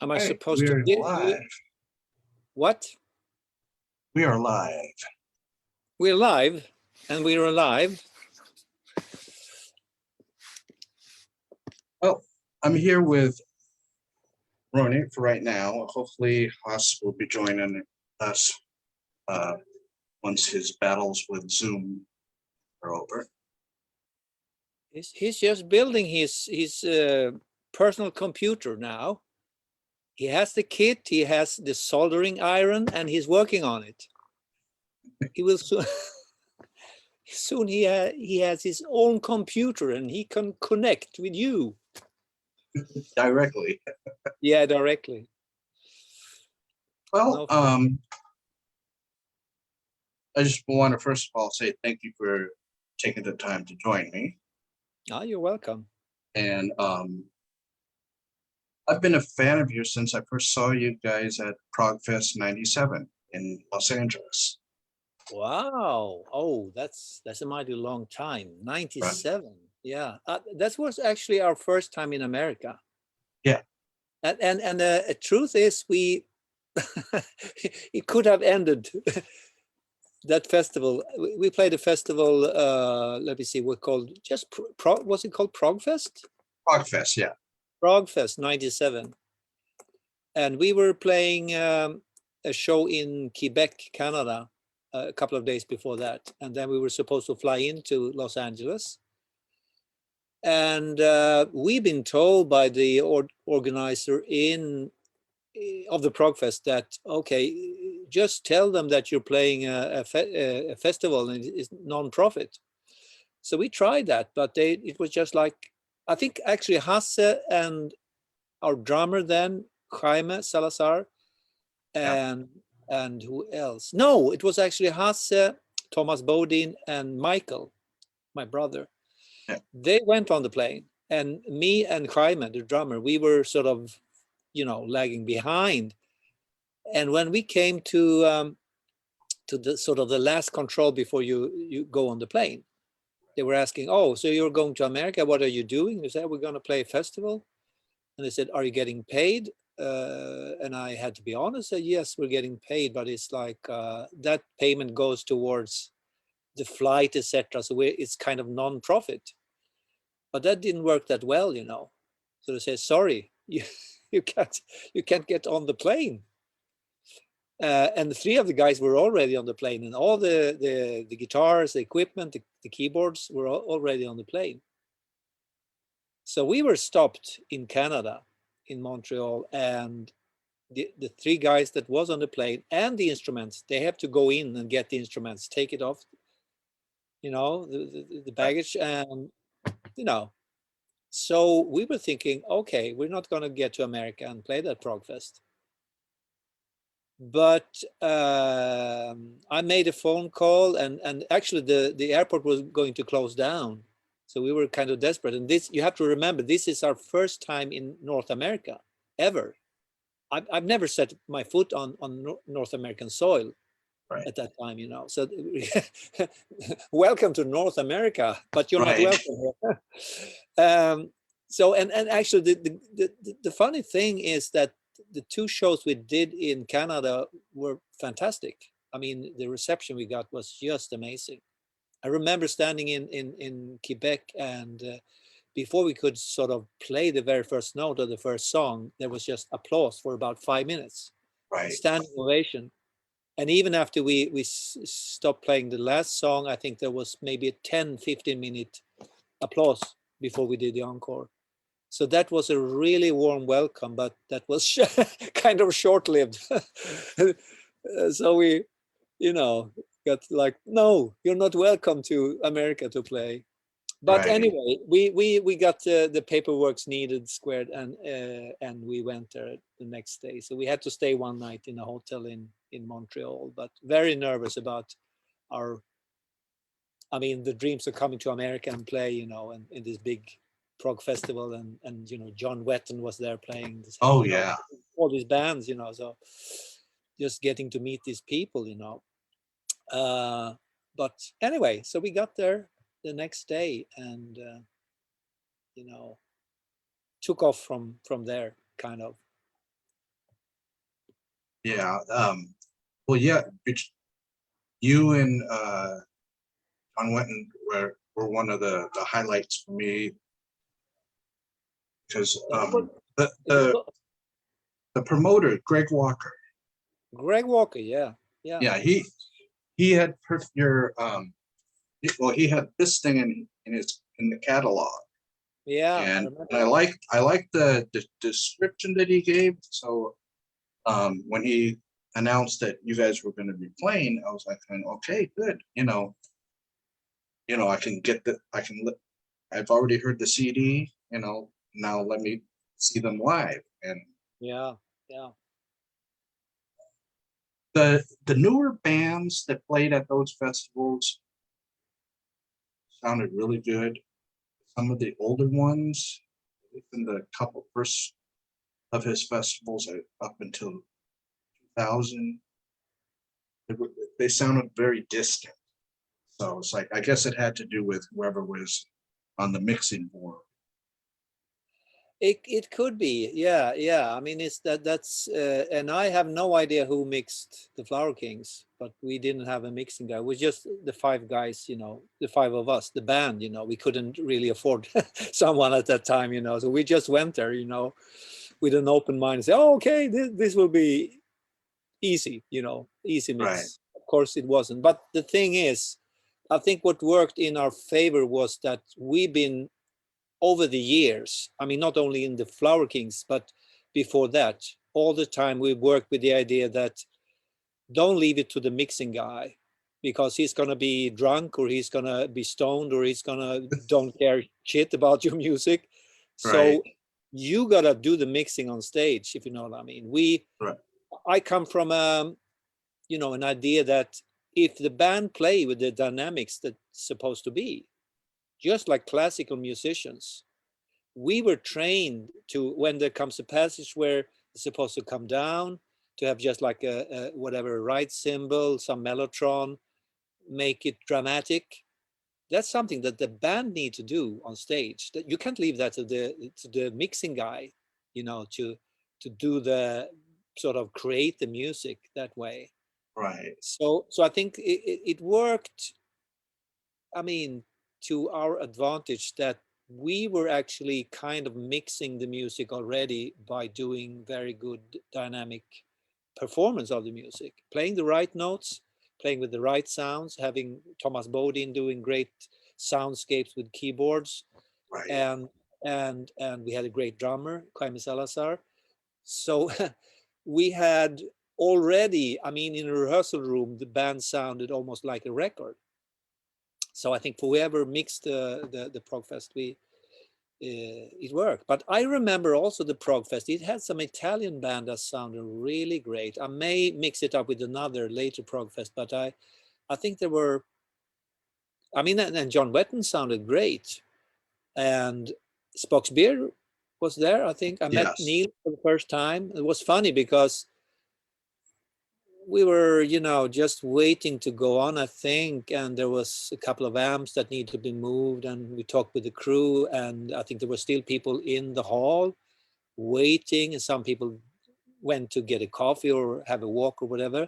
Am I Right, supposed to we're get live. what? We are live. We're live, and we're alive. Well, I'm here with Roine for right now. Hopefully, Haas will be joining us uh, once his battles with Zoom are over. He's just building his personal computer now. He has the kit, he has the soldering iron, and he's working on it. He will soon. Soon he has his own computer and he can connect with you. Directly. Yeah, directly. Well, No, I just want to first of all say thank you for taking the time to join me. oh, you're welcome. And I've been a fan of yours since I first saw you guys at ProgFest '97 in Los Angeles. Wow. Oh, that's a mighty long time. Right. 97. Yeah. That was actually our first time in America. Yeah. And the truth is we it could have ended that festival. We played a festival, let me see, what called just was it called Progfest? ProgFest, yeah. Progfest 97. And we were playing a show in Quebec, Canada, a couple of days before that. And then we were supposed to fly into Los Angeles. And we've been told by the organizer of the Progfest that, okay, just tell them that you're playing a festival and it's non-profit. So we tried that, but it was just like, I think actually Hasse and our drummer then, Jaime Salazar, and who else? No, it was actually Hasse, Thomas Bodin, and Michael, my brother. Yeah. They went on the plane, and me and Jaime, the drummer, we were sort of, lagging behind. And when we came to the sort of the last control before you go on the plane, they were asking, "Oh, so you're going to America? What are you doing?" They said, "We're going to play a festival." And they said, "Are you getting paid?" And I had to be honest, said, "Yes, we're getting paid, but it's like that payment goes towards the flight, etc. So it's kind of non-profit." But that didn't work that well, So they said, "Sorry, you can't get on the plane." And the three of the guys were already on the plane, and all the guitars, the equipment, the keyboards were already on the plane. So we were stopped in Canada, in Montreal, and the three guys that was on the plane and the instruments, they have to go in and get the instruments, take it off, the baggage, and So we were thinking, okay, we're not going to get to America and play that Progfest. But I made a phone call, and actually the airport was going to close down. So we were kind of desperate. And this, you have to remember, this is our first time in North America ever. I've never set my foot on North American soil at that time, So welcome to North America, but you're not welcome here. So and actually the funny thing is that the two shows we did in Canada were fantastic. I mean, the reception we got was just amazing. I remember standing in Quebec, and before we could sort of play the very first note of the first song, there was just applause for about 5 minutes, standing ovation. And even after we stopped playing the last song, I think there was maybe a 10-15 minute applause before we did the encore. So that was a really warm welcome, but that was kind of short-lived. So we, got like, "No, you're not welcome to America to play." But anyway, we got the paperwork needed squared, and we went there the next day. So we had to stay one night in a hotel in Montreal, but very nervous about the dreams of coming to America and play, and in this big prog festival, and John Wetton was there playing this, all these bands, so just getting to meet these people, but anyway, so we got there the next day, and took off from there, kind of. Yeah. Well, yeah. You and John Wetton were one of the highlights for me because the It was the the promoter Greg Walker. Greg Walker, yeah, yeah, Yeah, he had your well, he had this thing in the catalog, yeah. I and remember I that. like the description that he gave. So when he announced that you guys were going to be playing, I was like, okay, good. I can get I've already heard the CD. Now let me see them live. And Yeah, yeah. the newer bands that played at those festivals sounded really good. Some of the older ones, in the couple first of his festivals up until 2000, they sounded very distant. So it's like, I guess it had to do with whoever was on the mixing board. It could be, yeah, yeah. I mean, that's and I have no idea who mixed the Flower Kings, but we didn't have a mixing guy. It was just the five guys, the five of us, the band. We couldn't really afford someone at that time, so we just went there, with an open mind and say, oh, okay, this will be easy, easy Right, mix. Of course, it wasn't. But the thing is, I think what worked in our favor was that we've been over the years, I mean, not only in the Flower Kings, but before that, all the time we worked with the idea that don't leave it to the mixing guy because he's going to be drunk or he's going to be stoned or he's going to don't care shit about your music. right, So you got to do the mixing on stage, if you know what I mean. right, I come from, an idea that if the band play with the dynamics that's supposed to be, just like classical musicians, we were trained to, when there comes a passage where it's supposed to come down, to have just like a whatever, a right cymbal, some mellotron, make it dramatic. That's something that the band need to do on stage. That you can't leave that to the mixing guy, to do the sort of create the music that way. right, So I think it worked, I mean, to our advantage that we were actually kind of mixing the music already by doing very good dynamic performance of the music, playing the right notes, playing with the right sounds, having Thomas Bodin doing great soundscapes with keyboards, right. and and we had a great drummer, Jaime Salazar. So we had already, I mean, in a rehearsal room, the band sounded almost like a record. So I think for whoever mixed the Progfest, it worked. But I remember also the Progfest. It had some Italian band that sounded really great. I may mix it up with another later Progfest, but I think there were. I mean, and John Wetton sounded great, and Spock's Beer was there. I think I met Yes. Neil for the first time. It was funny because we were, just waiting to go on, I think, and there was a couple of amps that needed to be moved, and we talked with the crew, and I think there were still people in the hall waiting, and some people went to get a coffee or have a walk or whatever.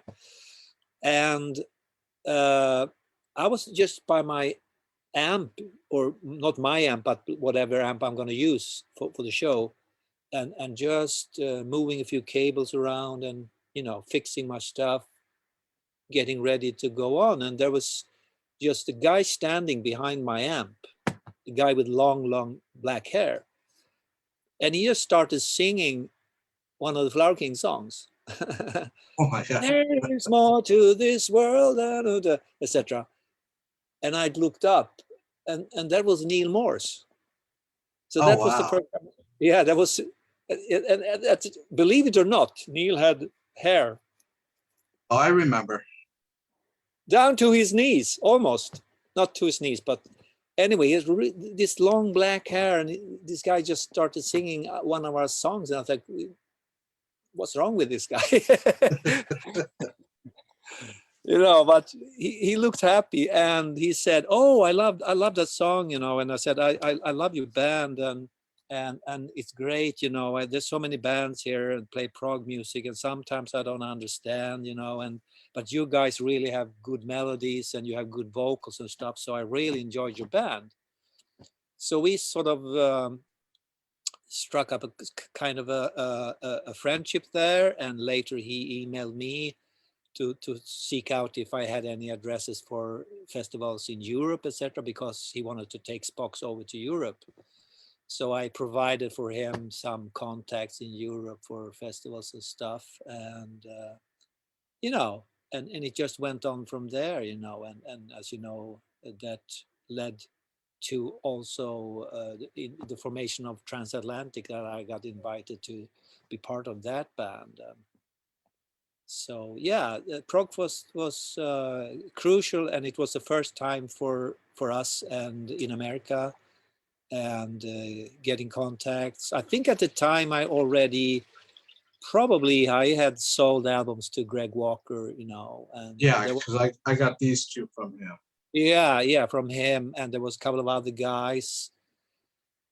And I was just by my amp, or not my amp, but whatever amp I'm going to use for the show, and just moving a few cables around and, fixing my stuff, getting ready to go on. And there was just a guy standing behind my amp, a guy with long black hair. And he just started singing one of the Flower King songs. Oh my God. There's more to this world, etc. And I looked up, and that was Neil Morse. So Oh that was the wow. first. Yeah, that was. And believe it or not, Neil had hair Oh, I remember. down to his knees, almost. Not to his knees, but anyway, he has this long black hair, and this guy just started singing one of our songs, and I thought, what's wrong with this guy? But he looked happy, and he said, oh, I love that song, and I said, I love your band, and it's great, you know. There's so many bands here and play prog music, and sometimes I don't understand, you know, and but you guys really have good melodies and you have good vocals and stuff, so I really enjoyed your band. So we sort of struck up a kind of a friendship there, and later he emailed me to seek out if I had any addresses for festivals in Europe, etc., because he wanted to take Spox over to Europe. So I provided for him some contacts in Europe for festivals and stuff, and you know, and it just went on from there, you know, and as you know, that led to also the formation of Transatlantic, that I got invited to be part of that band. So yeah, prog was crucial, and it was the first time for us and in America, and getting contacts. I think at the time I already probably I had sold albums to Greg Walker, you know, and Yeah, there was, because I got these two from him. yeah, from him, and there was a couple of other guys.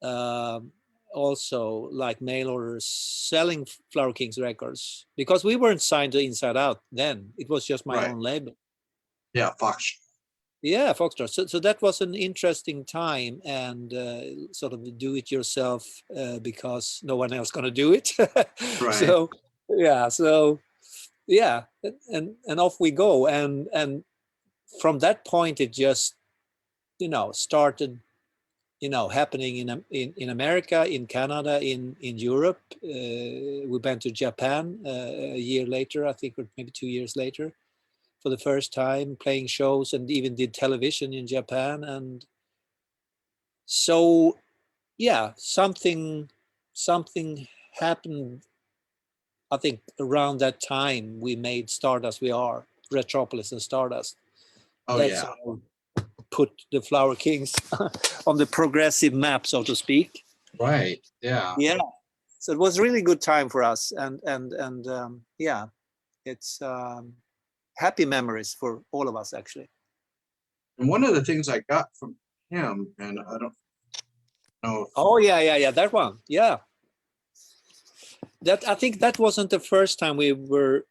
Um, also like mail orders selling Flower Kings records, because we weren't signed to Inside Out then. It was just my Right. own label. Yeah, Fox. Yeah, Foxtrot. So that was an interesting time, and sort of do it yourself, because no one else gonna do it. Right. So yeah, and off we go, and from that point it just, you know, started, you know, happening in America, in Canada, in Europe. We went to Japan a year later, I think, or maybe 2 years later, for the first time, playing shows, and even did television in Japan. And so yeah, something happened, I think, around that time. We made Stardust, we are Retropolis and Stardust. Oh That's yeah. put the Flower Kings on the progressive map, so to speak. Right. Yeah. Yeah, so it was really good time for us, and yeah, it's happy memories for all of us, actually. And one of the things I got from him, and I don't know. Oh yeah, that one. Yeah, that, I think that wasn't the first time we were,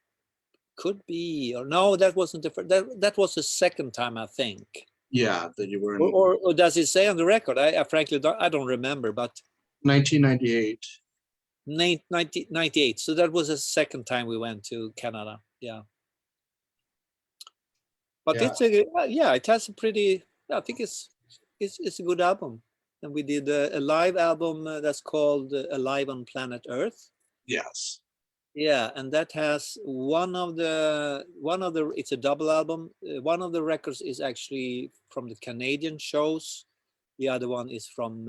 could be, or no, that wasn't the first, that was the second time, I think. Yeah, that you were in Or does it say on the record? I frankly don't remember, but 1998. 1998. So that was the second time we went to Canada. Yeah. But Yeah. it's a, yeah, it has a pretty, I think it's a good album. And we did a live album that's called Alive on Planet Earth. Yes. Yeah, and that has one of the it's a double album. One of the records is actually from the Canadian shows. The other one is from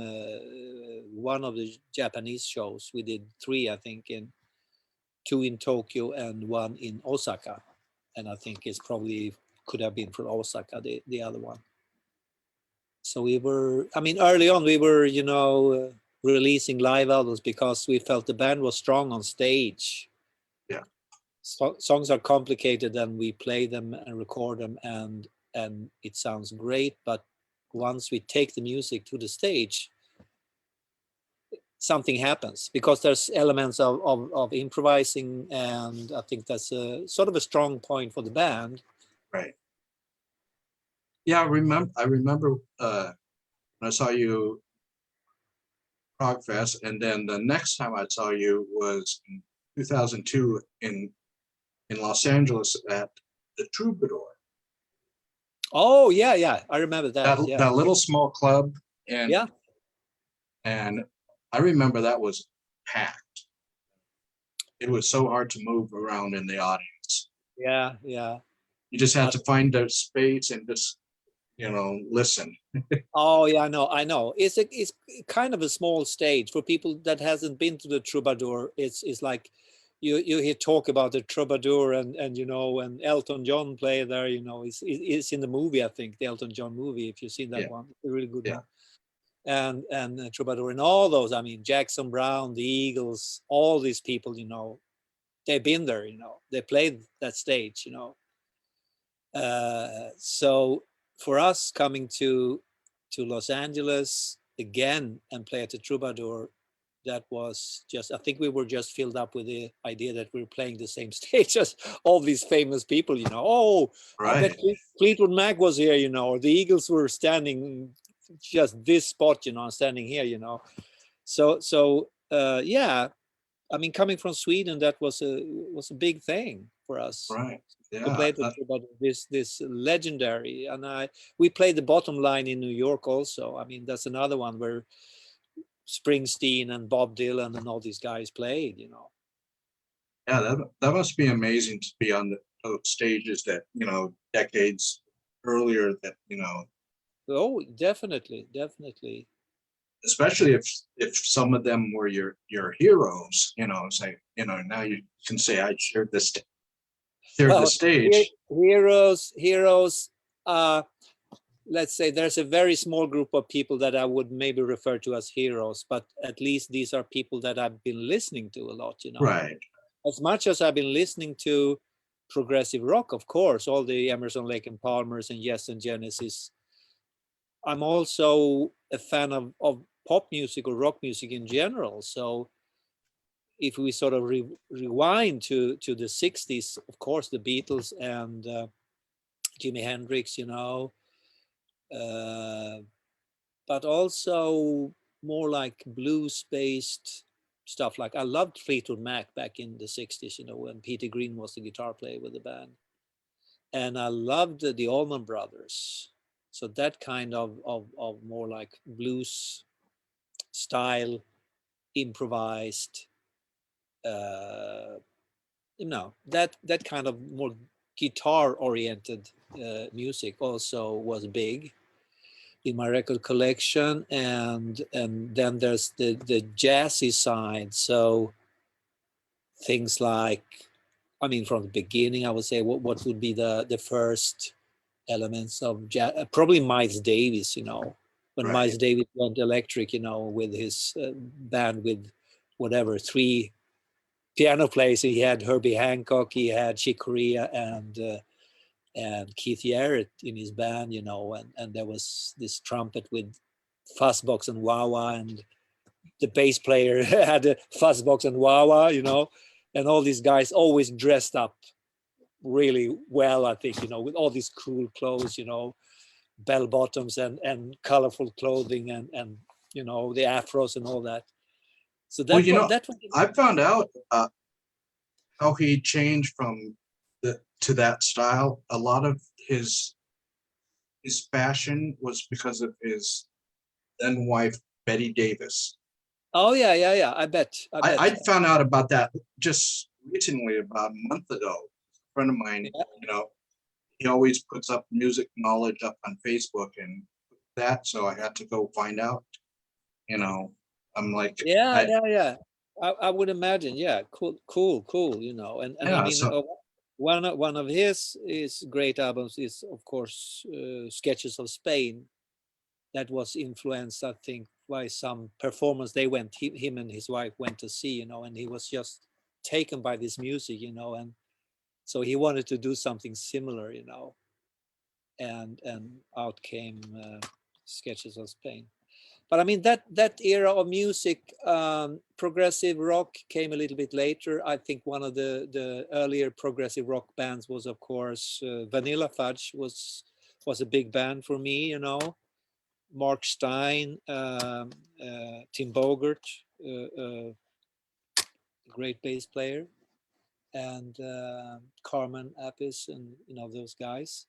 one of the Japanese shows. We did 3, I think, in 2 in Tokyo and 1 in Osaka. And I think it's probably could have been from Osaka, the other one. So we were, I mean, early on we were, you know, releasing live albums because we felt the band was strong on stage. Yeah. Songs are complicated, and we play them and record them, and it sounds great. But once we take the music to the stage, something happens, because there's elements of improvising, and I think that's a sort of a strong point for the band. Right. Yeah, I remember when I saw you Prog Fest, and then the next time I saw you was in 2002 in Los Angeles at the Troubadour. Oh yeah, I remember that. Yeah, That little small club, and yeah, and I remember that was packed. It was so hard to move around in the audience. yeah. You just had to find a space and just, you know, listen. Oh yeah, I know. It's kind of a small stage for people that hasn't been to the Troubadour. It's like you hear talk about the Troubadour, and you know, when Elton John played there, you know, it's in the movie, I think, the Elton John movie. If you've seen that one, it's a really good one. And Troubadour and all those. I mean, Jackson Browne, the Eagles, all these people, you know, they've been there. You know, they played that stage. You know, so for us coming to Los Angeles again and play at the Troubadour, that was just, I think we were just filled up with the idea that we were playing the same stage as all these famous people, you know. Oh, I bet Right. Fleetwood Mac was here, you know, or the Eagles were standing just this spot, you know, standing here, you know. So yeah, I mean, coming from Sweden, that was a big thing for us Right. to Yeah. play but this legendary. And we played the Bottom Line in New York also. I mean, that's another one where Springsteen and Bob Dylan and all these guys played, you know. Yeah, that must be amazing to be on those stages that, decades earlier that, Oh, definitely, definitely. especially if some of them were your heroes, say, now you can say I shared the Well, stage. heroes. Let's say there's a very small group of people that I would maybe refer to as heroes, but at least these are people that I've been listening to a lot, you know. Right. As much as I've been listening to progressive rock, of course, all the Emerson, Lake and Palmers and Yes and Genesis, I'm also a fan of pop music or rock music in general. So if we sort of rewind to the 60s, of course, the Beatles and Jimi Hendrix, you know, uh, but also more like blues-based stuff. Like I loved Fleetwood Mac back in the 60s, you know, when Peter Green was the guitar player with the band. And I loved the Allman Brothers. So that kind of more like blues style, improvised, uh, that kind of more guitar oriented music also was big in my record collection. And then there's the jazzy side. So things like, I mean, from the beginning, I would say what would be the first elements of jazz? Probably Miles Davis, you know, when Right. Miles Davis went electric, you know, with his band with whatever, 3 piano players. He had Herbie Hancock, he had Chick Corea, and Keith Jarrett in his band, you know, and there was this trumpet with fuzzbox and wah-wah, and the bass player had a fuzzbox and wah-wah, you know, and all these guys always dressed up really well, I think, you know, with all these cool clothes, you know, bell bottoms and colorful clothing and you know, the afros and all that. So Well, that was I found out how he changed from to that style. A lot of his fashion was because of his then wife Betty Davis. oh yeah, I bet I found out about that just recently, about a month ago. A friend of mine, yeah. he always puts up music knowledge up on Facebook and that, so I had to go find out. I'm like, Yeah. I would imagine. Yeah, cool. You know, and I yeah, mean, so one of his great albums is, of course, Sketches of Spain. That was influenced, I think, by some performance they went. Him and his wife went to see, you know, and he was just taken by this music, you know, and so he wanted to do something similar, you know, and out came Sketches of Spain. But I mean that era of music, progressive rock came a little bit later. I think one of the earlier progressive rock bands was, of course, Vanilla Fudge was a big band for me. You know, Mark Stein, Tim Bogert, great bass player, and Carmen Appice, and you know those guys.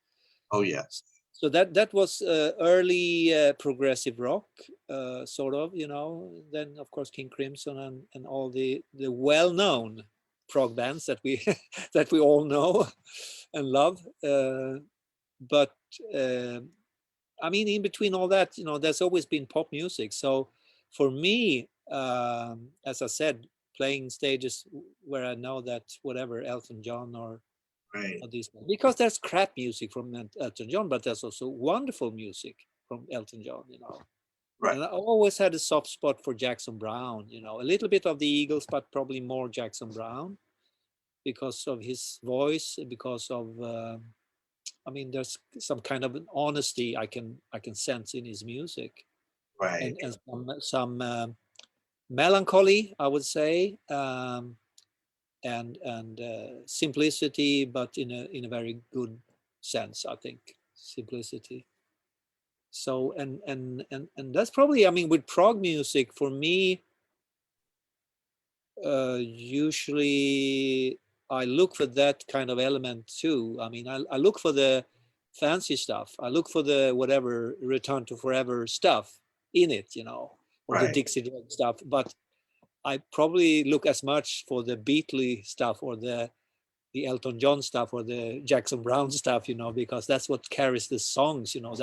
oh yeah, So that was early progressive rock, sort of, you know. Then of course King Crimson and all the well-known prog bands that we that we all know and love. But I mean, in between all that, you know, there's always been pop music. So for me, as I said, playing stages where I know that whatever Elton John or right, these, because there's crap music from Elton John, but there's also wonderful music from Elton John, you know. right, And I always had a soft spot for Jackson Browne, you know, a little bit of the Eagles, but probably more Jackson Browne because of his voice, because of, I mean, there's some kind of an honesty I can sense in his music, right, and some melancholy, I would say, and simplicity, but in a very good sense, I think, simplicity. So and that's probably, I mean, with prog music for me, usually I look for that kind of element too. I mean, I look for the fancy stuff. I look for the whatever Return to Forever stuff in it, you know, or the Right. Dixie Drag stuff. But I probably look as much for the Beatley stuff or the Elton John stuff or the Jackson Brown stuff, you know, because that's what carries the songs, you know.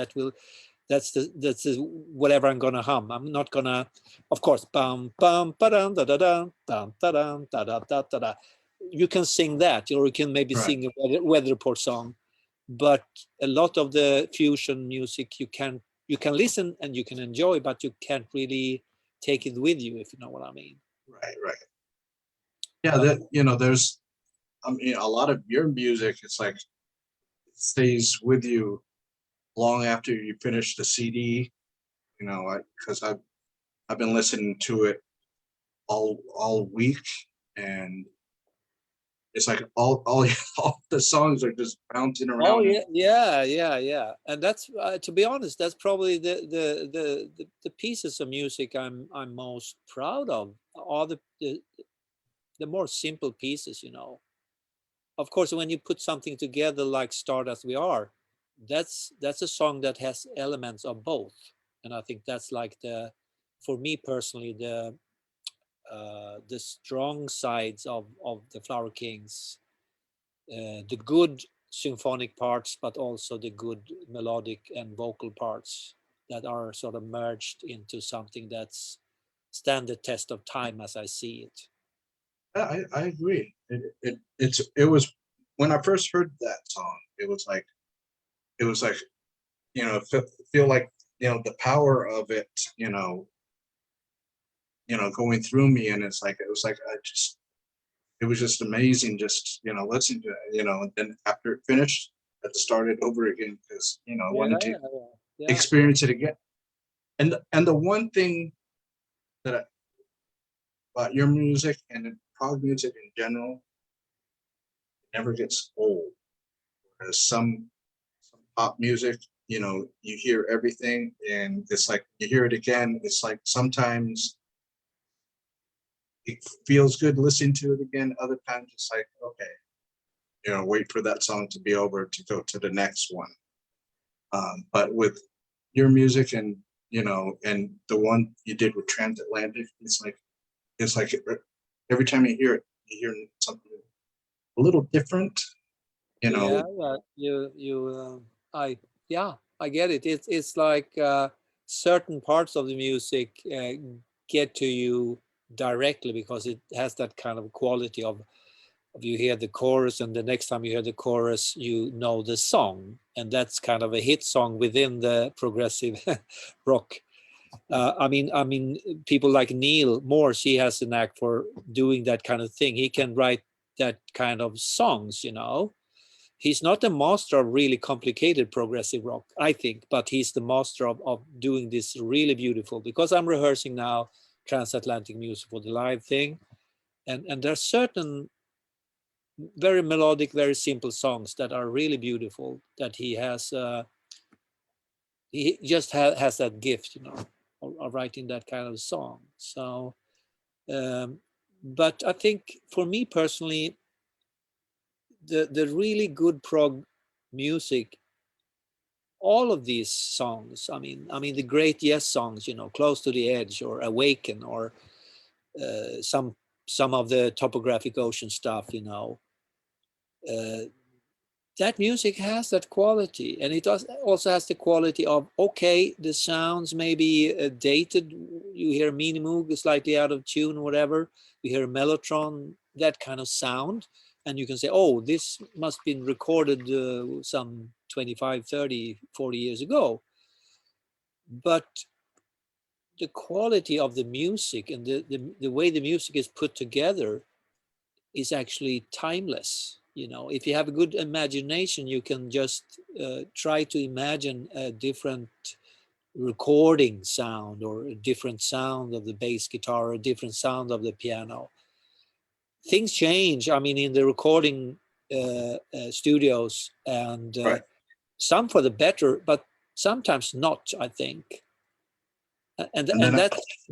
That's the whatever I'm gonna hum. I'm not gonna, of course, bum bum ba dum da da da dum da dum da da da da da. You can sing that, or you can maybe Right. sing a weather report song, but a lot of the fusion music you can listen and you can enjoy, but you can't really take it with you, if you know what I mean. Right. Right. Yeah. But That, you know, there's, I mean, a lot of your music, it's like, it stays with you long after you finish the CD, you know, because I've been listening to it all week, and it's like all all the songs are just bouncing oh around. yeah, yeah, and that's to be honest, that's probably the pieces of music I'm most proud of are the more simple pieces, you know. Of course, when you put something together like Stardust We Are, that's a song that has elements of both, and I think that's like for me personally, the strong sides of the Flower Kings, the good symphonic parts, but also the good melodic and vocal parts that are sort of merged into something that's stand the test of time as I see it. I agree. It was when I first heard that song, it was like, you know, feel like, you know, the power of it, you know, going through me, and it's like, it was like, it was just amazing, just, you know, listening to it, you know, and then after it finished, I had to start it over again because, you know, I Yeah, wanted to yeah, experience it again. And the one thing that about your music and prog music in general, it never gets old. Whereas some pop music, you know, you hear everything and it's like you hear it again. It's like sometimes it feels good listening to it again. Other times it's like, okay, you know, wait for that song to be over to go to the next one. But with your music and, you know, and the one you did with Transatlantic, it's like every time you hear it, you hear something a little different, you yeah, know. yeah. I yeah, I get it. It's like certain parts of the music get to you directly because it has that kind of quality of you hear the chorus, and the next time you hear the chorus, you know the song, and that's kind of a hit song within the progressive rock. I mean, people like Neil Morse, he has a knack for doing that kind of thing. He can write that kind of songs, you know. He's not a master of really complicated progressive rock, I think, but he's the master of doing this really beautiful. Because I'm rehearsing now transatlantic music for the live thing, and there are certain very melodic, very simple songs that are really beautiful that he has. He just has that gift, you know, of writing that kind of song. So, um, but I think for me personally, the really good prog music, all of these songs, I mean the great Yes songs, you know, Close to the Edge or Awaken or some of the Topographic Ocean stuff, you know, uh, that music has that quality, and it also has the quality of, okay, the sounds may be dated. You hear Minimoog slightly out of tune or whatever, you hear Mellotron, that kind of sound, and you can say, oh, this must have been recorded some 25, 30, 40 years ago. But the quality of the music and the way the music is put together is actually timeless. You know, if you have a good imagination, you can just try to imagine different recording sound, or a different sound of the bass guitar, or a different sound of the piano. Things change, I mean, in the recording studios, and some for the better, but sometimes not, I think. And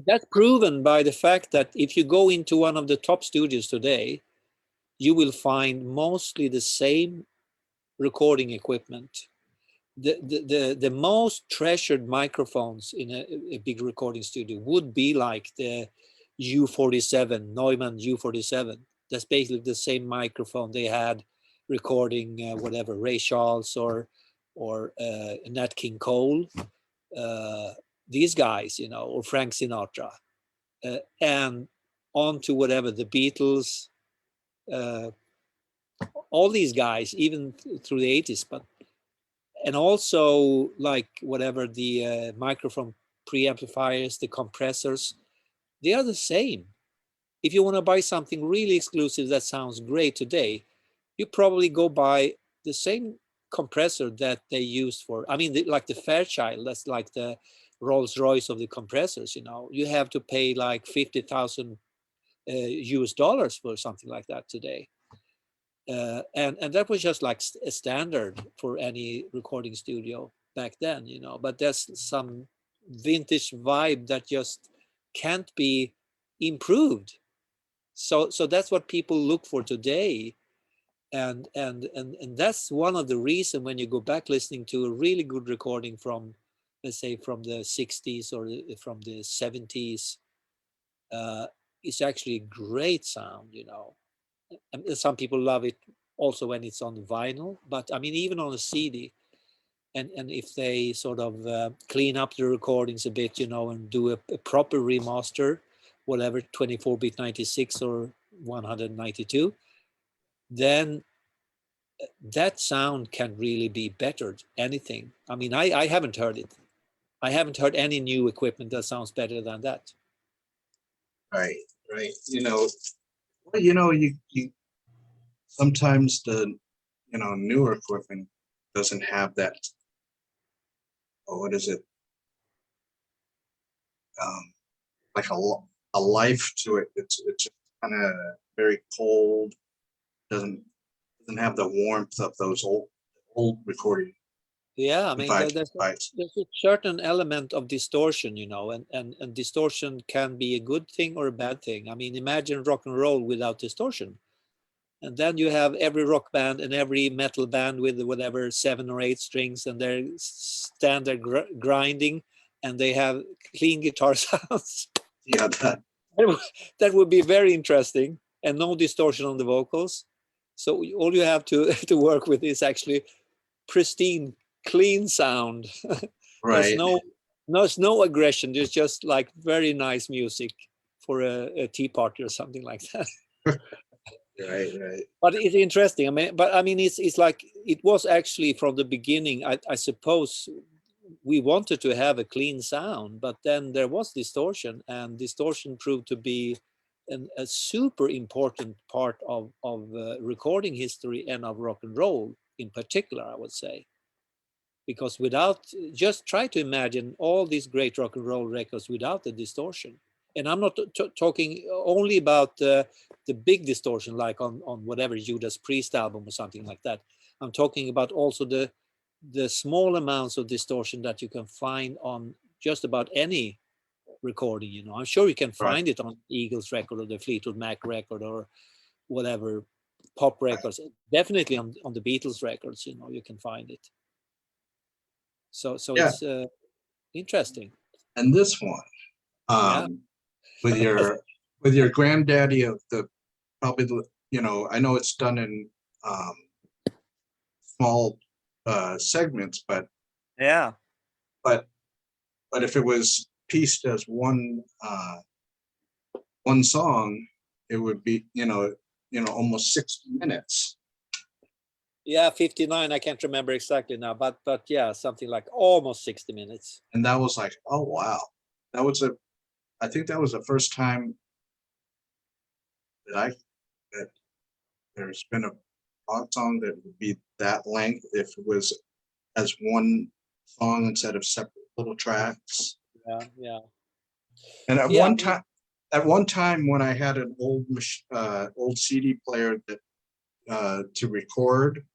that's proven by the fact that if you go into one of the top studios today, you will find mostly the same recording equipment. The most treasured microphones in a big recording studio would be like the U47, Neumann U47. That's basically the same microphone they had recording whatever, Ray Charles or Nat King Cole, these guys, you know, or Frank Sinatra, and on to whatever, the Beatles, all these guys, even through the 80s, but and also like whatever, the microphone preamplifiers, the compressors, they are the same. If you want to buy something really exclusive that sounds great today, you probably go buy the same compressor that they used for, I mean, like the Fairchild, that's like the Rolls Royce of the compressors, you know. You have to pay like 50,000 US dollars for something like that today. And that was just like a standard for any recording studio back then, you know. But there's some vintage vibe that just can't be improved. So that's what people look for today, and that's one of the reasons when you go back listening to a really good recording from, let's say, from the 60s or from the 70s, it's actually a great sound, you know. And some people love it also when it's on vinyl, but I mean, even on a CD, and if they sort of clean up the recordings a bit, you know, and do a proper remaster, whatever, 24-bit 96 or 192, then that sound can really be bettered, anything. I mean, I haven't heard it. I haven't heard any new equipment that sounds better than that. Right. You know, well, you sometimes the, newer equipment doesn't have that, what is it? Like a life to it. It's just kind of very cold. Doesn't have the warmth of those old recording. Yeah, I mean, there's a certain element of distortion, you know, and distortion can be a good thing or a bad thing. I mean, imagine rock and roll without distortion. And then you have every rock band and every metal band with whatever 7 or 8 strings, and they're standard grinding, and they have clean guitar sounds. Yeah, that would be very interesting, and no distortion on the vocals. So all you have to work with is actually pristine, clean sound. right. There's no aggression. There's just like very nice music for a tea party or something like that. Right. But it's interesting. I mean, it's like it was actually from the beginning. I suppose we wanted to have a clean sound, but then there was distortion, and distortion proved to be a super important part of recording history and of rock and roll in particular, I would say. Because just try to imagine all these great rock and roll records without the distortion. And I'm not talking only about the big distortion, like on whatever Judas Priest album or something like that. I'm talking about also the small amounts of distortion that you can find on just about any recording. You know, I'm sure you can find it on Eagles record or the Fleetwood Mac record or whatever pop records. Definitely on the Beatles records, you know, you can find it. So yeah. It's interesting. And this one, with your granddaddy of the, probably, I know it's done in small segments, but yeah, but if it was pieced as one song, it would be almost 60 minutes. Yeah, 59. I can't remember exactly now, but yeah, something like almost 60 minutes. And that was like, oh wow, I think that was the first time that there's been a rock song that would be that length if it was as one song instead of separate little tracks. Yeah. And at Yeah. one time when I had an old CD player that to record,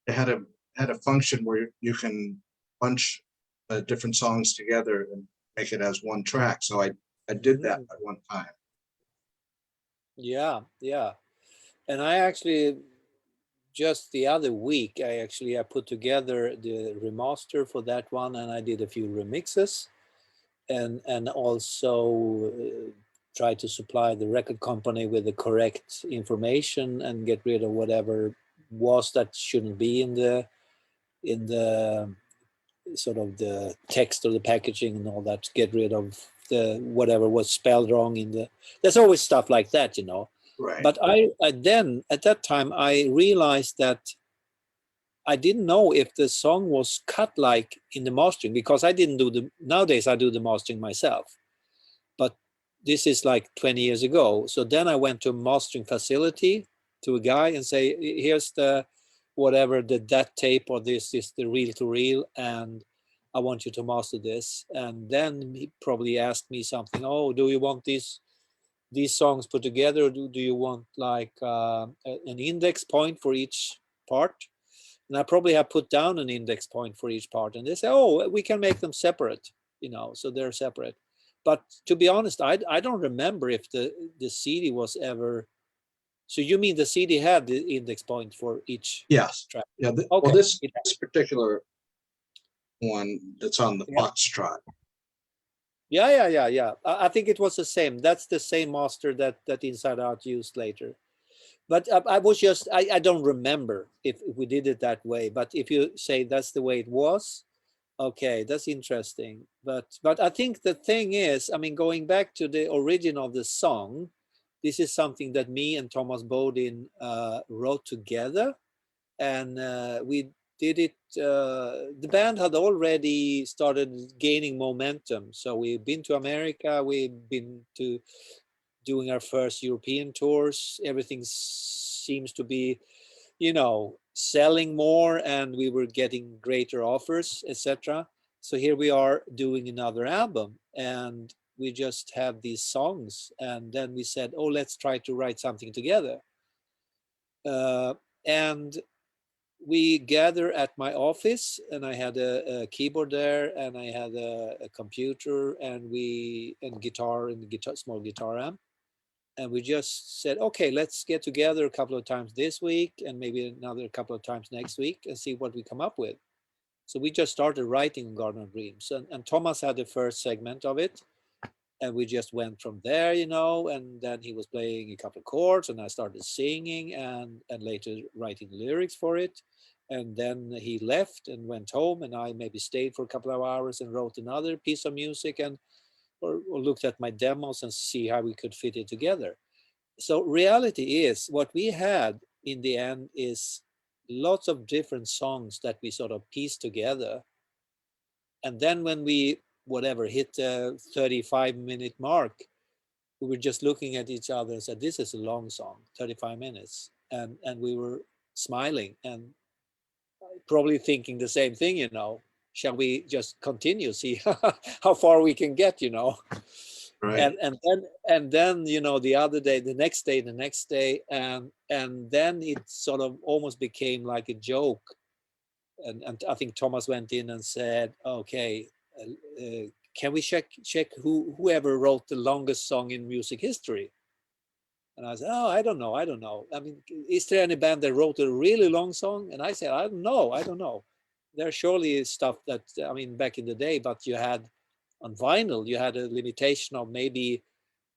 it had a function where you can bunch different songs together and make it as one track. So I did that at one time. Yeah. And I actually, just the other week, I put together the remaster for that one, and I did a few remixes, and also tried to supply the record company with the correct information and get rid of whatever was that shouldn't be in the sort of the text of the packaging and all that. Get rid of the whatever was spelled wrong in the. There's always stuff like that, Right. But I then at that time I realized that I didn't know if the song was cut like in the mastering, because I didn't do nowadays I do the mastering myself. But this is like 20 years ago. So then I went to a mastering facility to a guy and say, here's the whatever that tape, or this is the reel to reel, and I want you to master this. And then he probably asked me something, oh, do you want these songs put together, or do you want like an index point for each part? And I probably have put down an index point for each part, and they say, oh, we can make them separate, so they're separate. But to be honest, I don't remember if the CD was ever. So you mean the CD had the index point for each Yes. track? Yeah. Okay. Well, this particular one that's on the Foxtrot. Yeah. I think it was the same. That's the same master that Inside Out used later. But I don't remember if we did it that way. But if you say that's the way it was, okay, that's interesting. But I think the thing is, I mean, going back to the origin of the song, this is something that me and Thomas Bodin wrote together, and we did it. The band had already started gaining momentum, so we've been to America, we've been to doing our first European tours. Everything seems to be, selling more, and we were getting greater offers, etc. So here we are doing another album, and we just have these songs, and then we said, oh, let's try to write something together. And we gather at my office, and I had a keyboard there, and I had a computer, and guitar, and small guitar amp. And we just said, okay, let's get together a couple of times this week, and maybe another couple of times next week, and see what we come up with. So we just started writing Garden of Dreams, and Thomas had the first segment of it, and we just went from there, and then he was playing a couple of chords, and I started singing, and later writing lyrics for it. And then he left and went home, and I maybe stayed for a couple of hours and wrote another piece of music, and or looked at my demos and see how we could fit it together. So reality is, what we had in the end is lots of different songs that we sort of pieced together. And then when we hit the 35-minute mark, we were just looking at each other and said, this is a long song, 35 minutes. And we were smiling and probably thinking the same thing, shall we just continue, see how far we can get, Right. And then the other day, the next day, and then it sort of almost became like a joke. And I think Thomas went in and said, okay, can we check whoever wrote the longest song in music history? And I said, oh, I don't know. I mean, is there any band that wrote a really long song? And I said, I don't know. There surely is stuff that, I mean, back in the day, but you had on vinyl, you had a limitation of maybe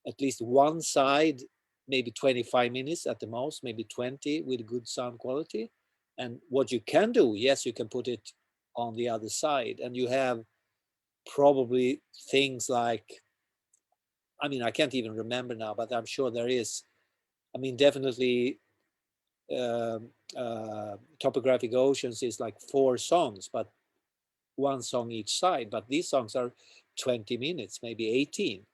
at least one side, maybe 25 minutes at the most, maybe 20 with good sound quality. And what you can do, yes, you can put it on the other side, and you have probably things like, I mean, I can't even remember now, but I'm sure there is. I mean, definitely Topographic Oceans is like 4 songs, but 1 song each side. But these songs are 20 minutes, maybe 18.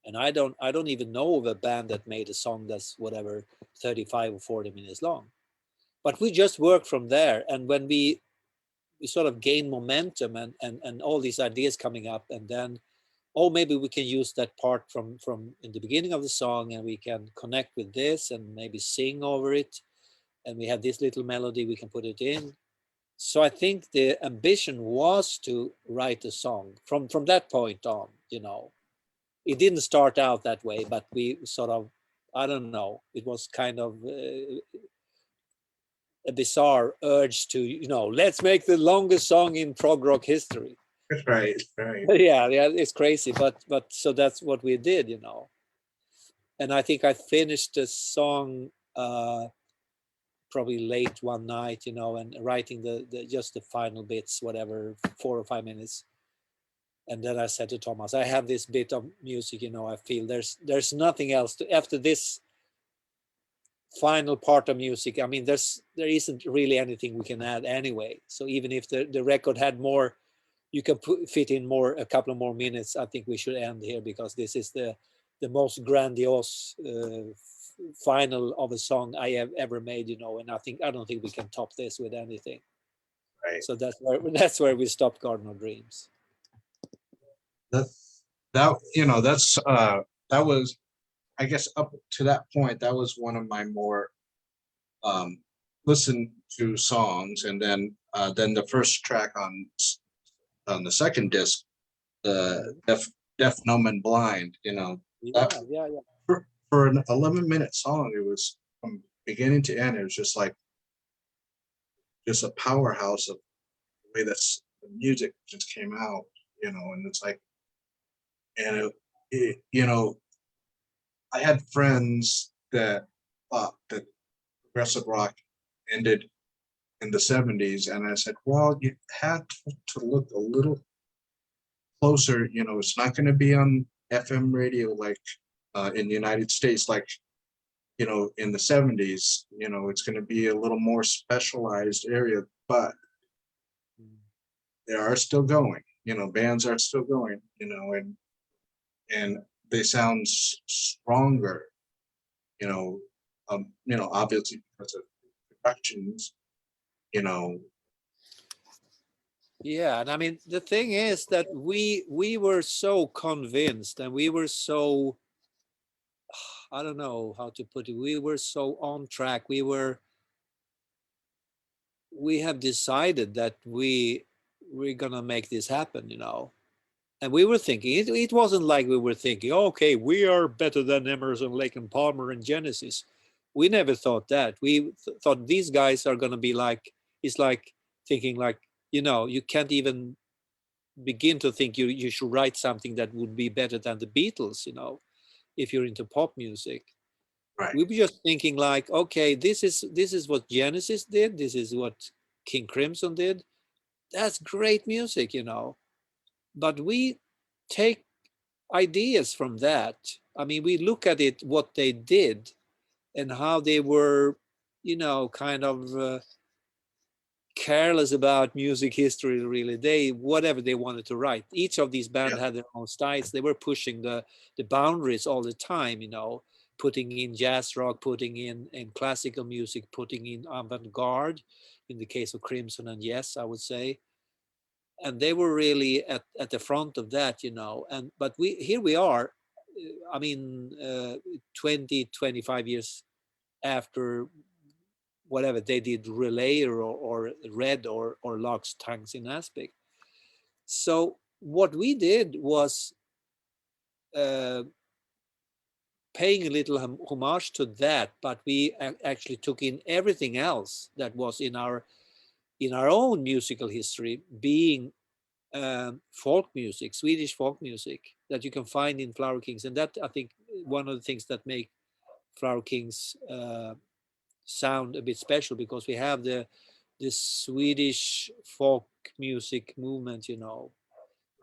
And I don't even know of a band that made a song that's 35 or 40 minutes long. But we just work from there. And when we sort of gain momentum and all these ideas coming up, and then, oh, maybe we can use that part from in the beginning of the song, and we can connect with this and maybe sing over it, and we have this little melody, we can put it in. So I think the ambition was to write a song from that point on. You know, it didn't start out that way, but we sort of, I don't know, it was kind of a bizarre urge to, you know, let's make the longest song in prog rock history. Right, right. Yeah, it's crazy, but so that's what we did, you know. And I think I finished the song probably late one night, you know, and writing the just the final bits, whatever, 4 or 5 minutes. And then I said to Thomas, I have this bit of music, you know, I feel there's nothing else to, after this final part of music. I mean, there isn't really anything we can add anyway. So even if the record had more, you can fit in more, a couple of more minutes, I think we should end here, because this is the most grandiose final of a song I have ever made, you know, and I don't think we can top this with anything. Right. So that's where we stopped Garden of Dreams. That you know, that was, I guess, up to that point, that was one of my more listened to songs. And then the first track on the second disc, the Deaf, Numb and Blind, you know, Yeah. for an 11-minute song, it was from beginning to end, it was just like just a powerhouse of the way that the music just came out, you know. And it's like, and you know, I had friends that thought that progressive rock ended in the 70s, and I said, well, you had to look a little closer. You know, it's not going to be on FM radio like in the United States, like, you know, in the 70s. You know, it's going to be a little more specialized area, but they are still going. You know, bands are still going, you know, and they sound stronger, you know, obviously because of productions, you know. Yeah, and I mean, the thing is that we were so convinced, and we were so, I don't know how to put it, we were so on track. We have decided that we're gonna make this happen, you know. And we were thinking, it wasn't like we were thinking, okay, we are better than Emerson, Lake and Palmer and Genesis. We never thought that. We thought these guys are gonna be like, it's like thinking like, you know, you can't even begin to think you should write something that would be better than the Beatles, you know, if you're into pop music. Right. We were just thinking like, okay, this is what Genesis did, this is what King Crimson did. That's great music, you know. But we take ideas from that. I mean, we look at it, what they did and how they were, you know, kind of careless about music history, really. They, whatever they wanted to write, each of these bands had their own styles. They were pushing the boundaries all the time, you know, putting in jazz rock, putting in classical music, putting in avant-garde, in the case of Crimson and Yes, I would say. And they were really at the front of that, you know. And but here we are, I mean, 20, 25 years after whatever they did, Relay or Red or Locks, Tongues in Aspic. So what we did was paying a little homage to that, but we actually took in everything else that was in our own musical history, being folk music, Swedish folk music that you can find in Flower Kings. And that, I think, one of the things that make Flower Kings sound a bit special, because we have the Swedish folk music movement, you know,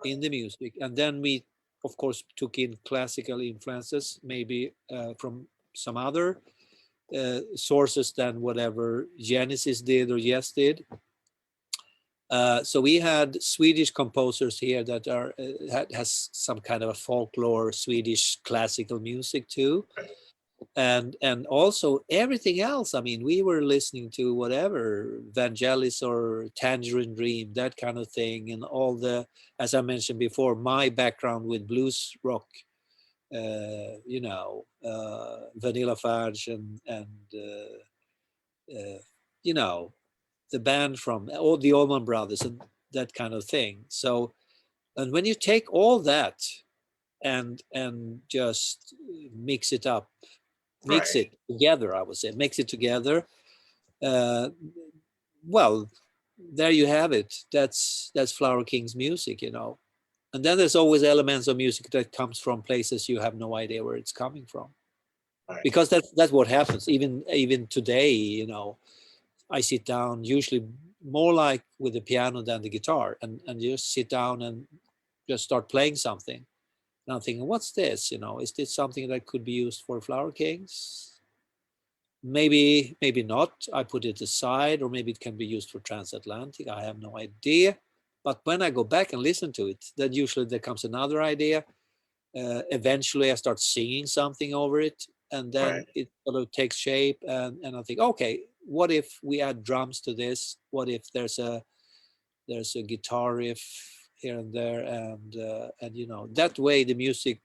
in the music. And then we, of course, took in classical influences, maybe from some other sources than whatever Genesis did or Yes did. So we had Swedish composers here that are has some kind of a folklore Swedish classical music too. and also everything else. I mean, we were listening to whatever, Vangelis or Tangerine Dream, that kind of thing, and all the, as I mentioned before, my background with blues rock, Vanilla Fudge and the band from all the Allman Brothers and that kind of thing. So, and when you take all that and just mix it up, mix Right. it together, I would say, mix it together. Uh, well, there you have it. That's Flower King's music, And then there's always elements of music that comes from places you have no idea where it's coming from, Right. because that's what happens. Even today, I sit down usually more like with the piano than the guitar, and just sit down and just start playing something. And I'm thinking, what's this? Is this something that could be used for Flower Kings? Maybe not. I put it aside, or maybe it can be used for transatlantic. I have no idea. But when I go back and listen to it, then usually there comes another idea. Eventually I start singing something over it, and then Right. it sort of takes shape, and I think, okay, what if we add drums to this? What if there's a guitar riff here and there, and that way the music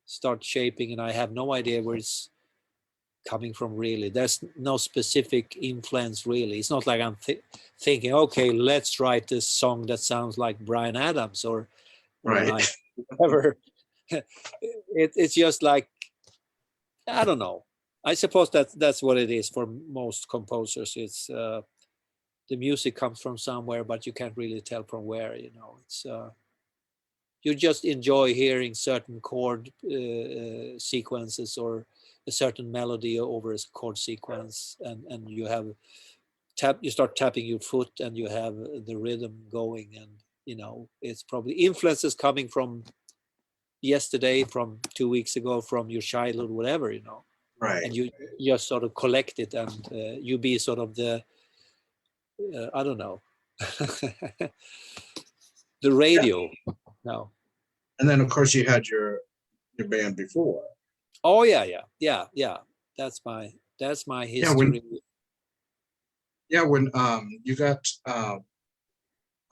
starts shaping, and I have no idea where it's coming from really. There's no specific influence really. It's not like I'm thinking, okay, let's write this song that sounds like Bryan Adams or Right. like whatever. It's just like, I don't know. I suppose that's what it is for most composers. It's the music comes from somewhere, but you can't really tell from where. It's you just enjoy hearing certain chord sequences or a certain melody over a chord sequence, and you start tapping your foot and you have the rhythm going, and it's probably influences coming from yesterday, from 2 weeks ago, from your childhood, whatever, Right. and you just sort of collect it, and you be sort of the I don't know, the radio. No. And then of course you had your band before. Oh yeah. That's my history. When you got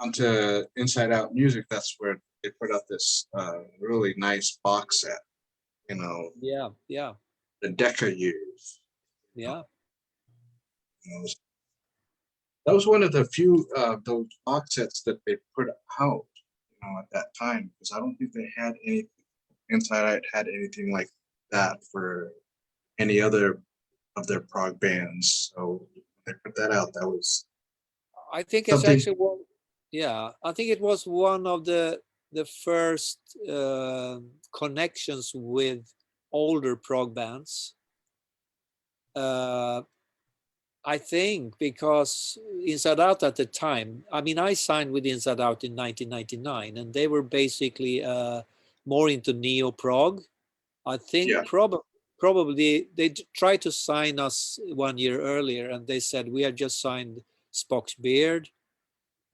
onto Inside Out Music, that's where they put out this really nice box set, Yeah. the Decca years. Yeah. That was one of the few those box sets that they put out, at that time, because I don't think they had any Inside Out had anything like that for any other of their prog bands. So they put that out. That was I think it's something. actually one. Yeah, I think it was one of the first connections with older prog bands. I think because Inside Out at the time, I mean, I signed with Inside Out in 1999, and they were basically more into neo prog. I think Yeah. probably they tried to sign us 1 year earlier, and they said, we have just signed Spock's Beard.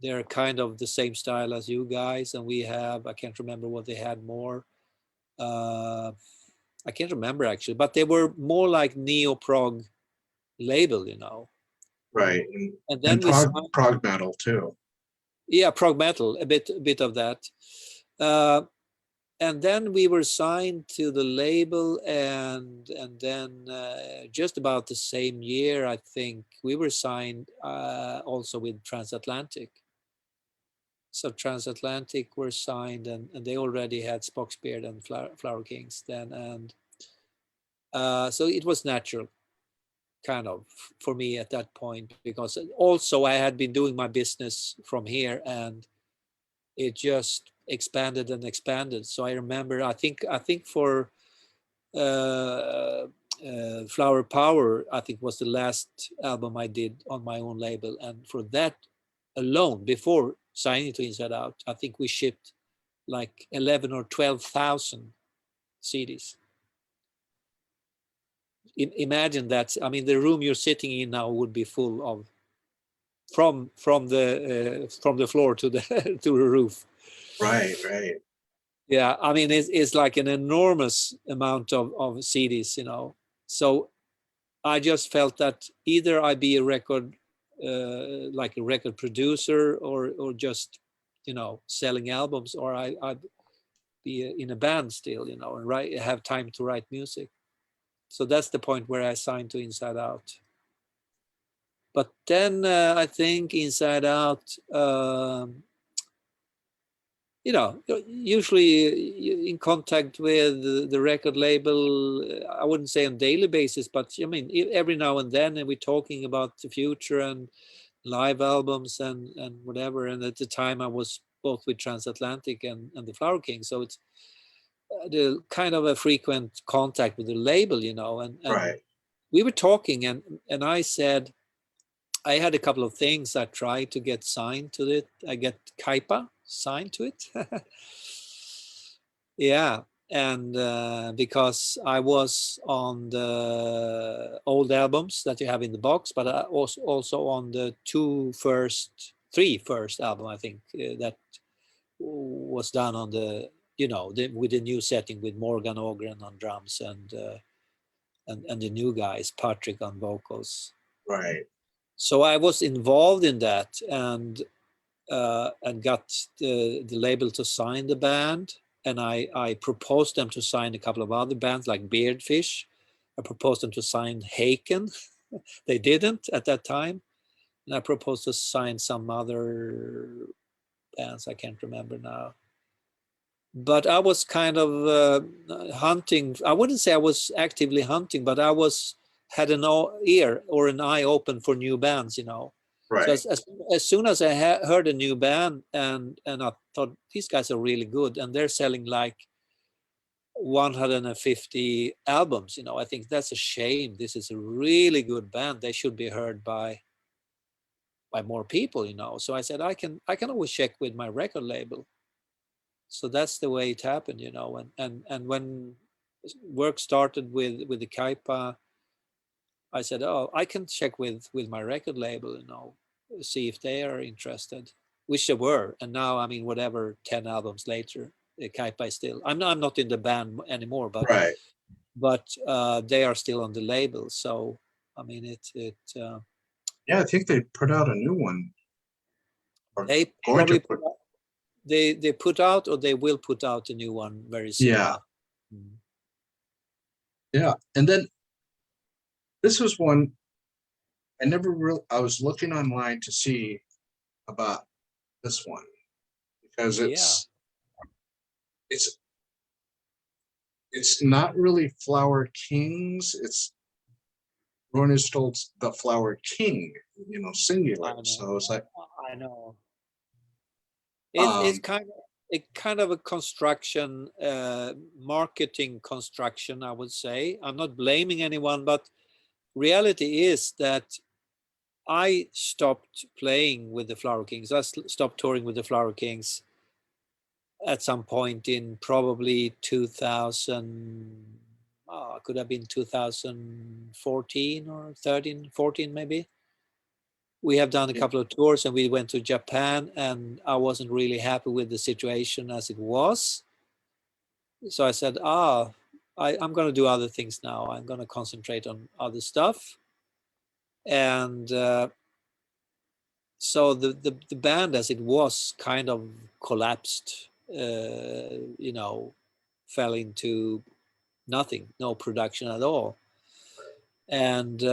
They're kind of the same style as you guys, and we have, I can't remember what they had more. I can't remember actually, but they were more like neo prog label, Right. And And then we signed, prog metal too. yeah, prog metal, a bit of that. And then we were signed to the label, and then just about the same year, I think we were signed also with Transatlantic. So Transatlantic were signed, and they already had Spock's Beard and Flower Kings then, and so it was natural, kind of, for me at that point, because also I had been doing my business from here, and it just expanded and expanded. So I remember, I think for Flower Power, I think was the last album I did on my own label, and for that alone, before signing to Inside Out, I think we shipped like 11 or 12,000 CDs. Imagine that. I mean, the room you're sitting in now would be full of, from the floor to the to the roof. Right. Yeah, I mean, it's like an enormous amount of CDs, So I just felt that either I be a record, like a record producer, or just, you know, selling albums, or I'd be in a band still, you know, and have time to write music. So that's the point where I signed to Inside Out. But then I think Inside Out, you know, usually in contact with the record label, I wouldn't say on daily basis, but I mean, every now and then, and we're talking about the future and live albums and whatever. And at the time I was both with Transatlantic and the Flower King. So it's the kind of a frequent contact with the label, you know, and Right. we were talking, and I said, I had a couple of things I tried to get signed to it. I get Kaipa signed to it. Yeah. And because I was on the old albums that you have in the box, but I was also on the three first album, I think, that was done on the, you know, with the new setting with Morgan Ogren on drums and the new guys, Patrick on vocals. Right. So I was involved in that, and got the label to sign the band, and I proposed them to sign a couple of other bands like Beardfish. I proposed them to sign Haken. They didn't at that time, and I proposed to sign some other bands I can't remember now. But I was kind of hunting. I wouldn't say I was actively hunting, but I had an ear or an eye open for new bands, you know. Right. So as soon as I heard a new band, and I thought these guys are really good, and they're selling like 150 albums, you know, I think that's a shame. This is a really good band. They should be heard by more people, you know. So I said I can always check with my record label. So that's the way it happened, you know. And when work started with the Kaipa, I said, oh, I can check with my record label, you know, see if they are interested, which they were. And now, I mean, whatever, 10 albums later, the Kaipa is still, I'm not in the band anymore, but Right. they are still on the label. So I mean, Yeah, I think they put out a new one. they probably they put out, or they will put out a new one very soon. Yeah. Yeah. And then this was one I was looking online to see about this one, because it's not really Flower Kings, it's Roine Stolt's The Flower King, you know, singular. So it's like, I know. It's kind of a construction, marketing construction, I would say. I'm not blaming anyone, but reality is that I stopped playing with the Flower Kings. I stopped touring with the Flower Kings at some point in probably 2000, could have been 2014 or 13, 14 maybe. We have done a couple of tours, and we went to Japan, and I wasn't really happy with the situation as it was. So I said, I'm going to do other things now. I'm going to concentrate on other stuff. And so the band as it was kind of collapsed, you know, fell into nothing, no production at all. And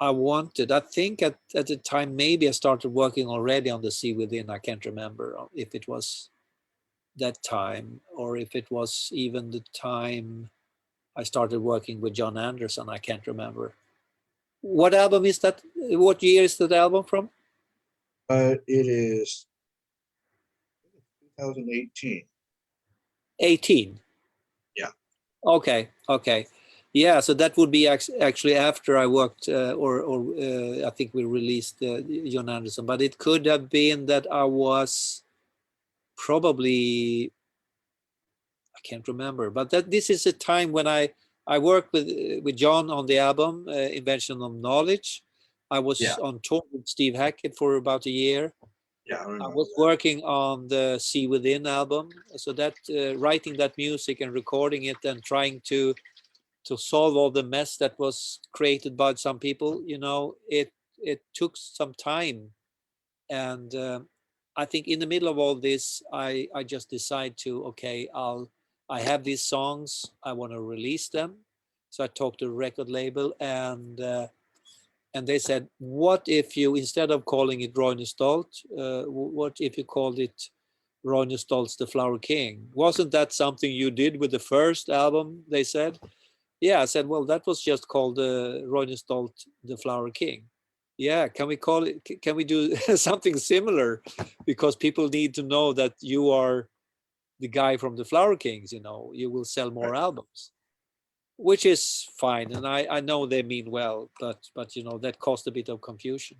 I think at the time, maybe I started working already on the Sea Within. I can't remember if it was that time, or if it was even the time I started working with John Anderson. I can't remember. What album is that? What year is that album from? It is 2018. 18. Yeah. Okay. Yeah, so that would be actually after I worked, or I think we released John Anderson, but it could have been that I was probably, I can't remember, but this is a time when I worked with John on the album Invention of Knowledge. I was on tour with Steve Hackett for about a year. Yeah, I was working on the Sea Within album, so that writing that music and recording it and trying to to solve all the mess that was created by some people, you know, it took some time. And I think in the middle of all this, I just decide to, okay, I have these songs, I want to release them. So I talked to a record label, and they said, what if you, instead of calling it Roine Stolt, what if you called it Roine Stolt's The Flower King? Wasn't that something you did with the first album? They said. Yeah, I said, well, that was just called Roine Stolt, The Flower King. Yeah, can we call it, can we do something similar? Because people need to know that you are the guy from the Flower Kings, you know, you will sell more albums, which is fine. And I know they mean well, but you know, that caused a bit of confusion.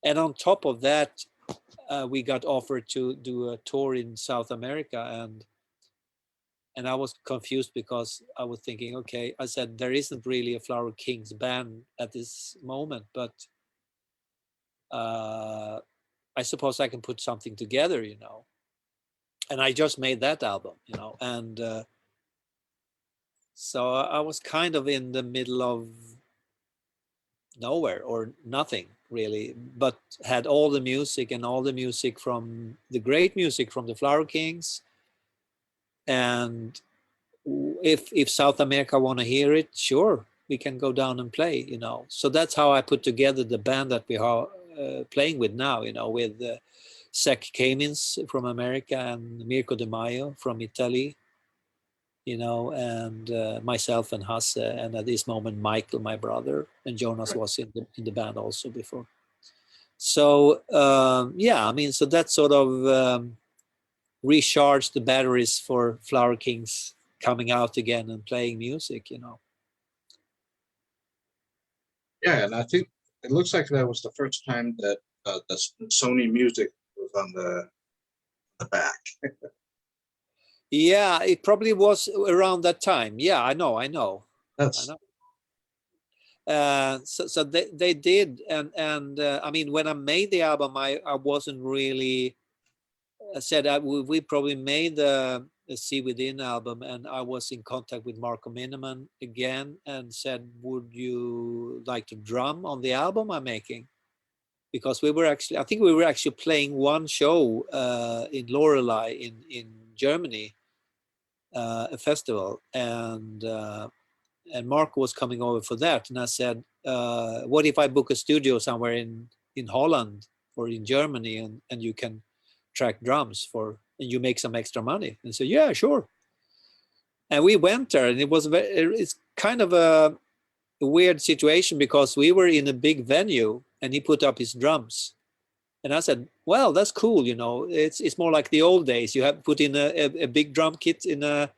And on top of that, we got offered to do a tour in South America, and I was confused because I was thinking, okay, I said, there isn't really a Flower Kings band at this moment, but I suppose I can put something together, you know. And I just made that album, you know, and so I was kind of in the middle of nowhere or nothing really, but had all the music and all the music from the great music from the Flower Kings. And if South America want to hear it, sure, we can go down and play, you know. So that's how I put together the band that we are playing with now, you know, with Zach Kamins from America and Mirko De Maio from Italy, you know, and myself and Hasse, and at this moment Michael, my brother, and Jonas was in the band also before. So yeah, I mean, so that sort of recharged the batteries for Flower Kings coming out again and playing music, you know. Yeah, and I think it looks like that was the first time that the Sony Music was on the back. Yeah, it probably was around that time. Yeah, I know. I That's know. So they did, and I mean, when I made the album, I wasn't really. I said we probably made the See Within album, and I was in contact with Marco Miniman again and said, would you like to drum on the album I'm making? Because we were actually, I think we were actually playing one show in Lorelei in Germany, a festival, and Marco was coming over for that, and I said, what if I book a studio somewhere in Holland or in Germany, and you can track drums for, and you make some extra money? And said, yeah, sure. And we went there, and it's kind of a weird situation because we were in a big venue, and he put up his drums. And I said, well, that's cool, you know. It's more like the old days. You have put in a big drum kit in a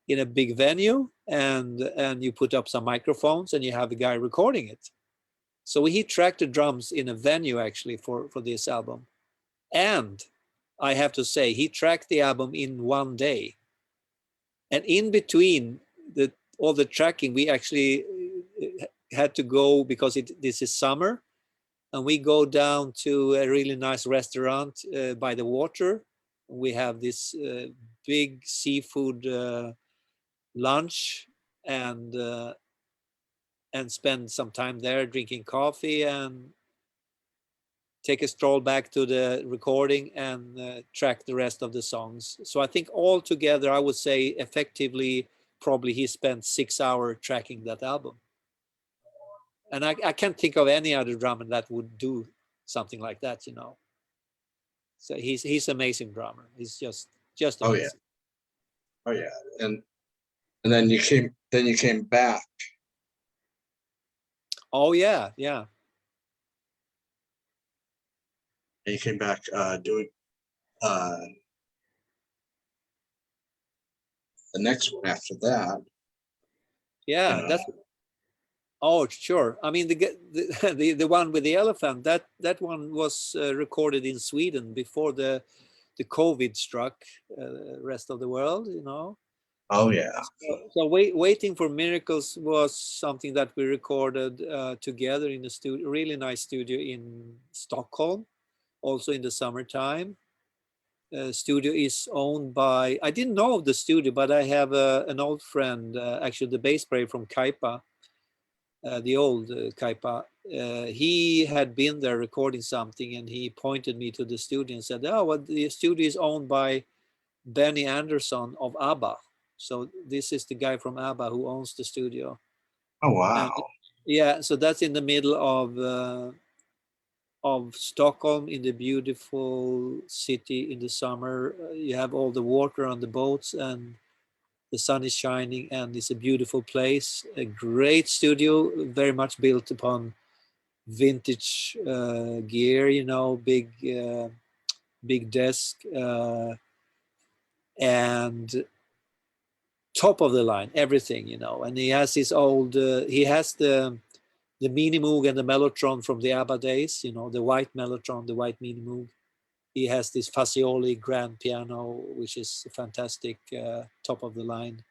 big venue, and you put up some microphones, and you have a guy recording it. So he tracked the drums in a venue actually for this album. And I have to say, he tracked the album in one day. And in between all the tracking, we actually had to go, because this is summer, and we go down to a really nice restaurant by the water. We have this big seafood lunch, and spend some time there drinking coffee, and take a stroll back to the recording, and track the rest of the songs. So I think all together, I would say effectively, probably he spent 6 hours tracking that album. And I can't think of any other drummer that would do something like that, you know. So he's amazing drummer. He's just amazing. Oh yeah, and then you came back. Oh yeah, yeah. And you came back doing the next one after that. Yeah, that's. Oh, sure. I mean, the one with the elephant, that one was recorded in Sweden before the COVID struck rest of the world, you know. Oh yeah. So Waiting for Miracles was something that we recorded together in a really nice studio in Stockholm, also in the summertime. studio is owned by, I didn't know of the studio, but I have an old friend, actually the bass player from Kaipa, the old Kaipa. He had been there recording something, and he pointed me to the studio and said, oh, well, the studio is owned by Benny Andersson of ABBA. So this is the guy from ABBA who owns the studio. Oh, And wow. yeah, so that's in the middle of Stockholm, in the beautiful city in the summer. You have all the water on the boats, and the sun is shining, and it's a beautiful place. A great studio, very much built upon vintage gear, you know, big desk, and top of the line, everything, you know. And he has his old, he has the Mini Moog and the Mellotron from the ABBA days, you know, the white Mellotron, the white Mini Moog. He has this Fazioli grand piano, which is a fantastic, top of the line,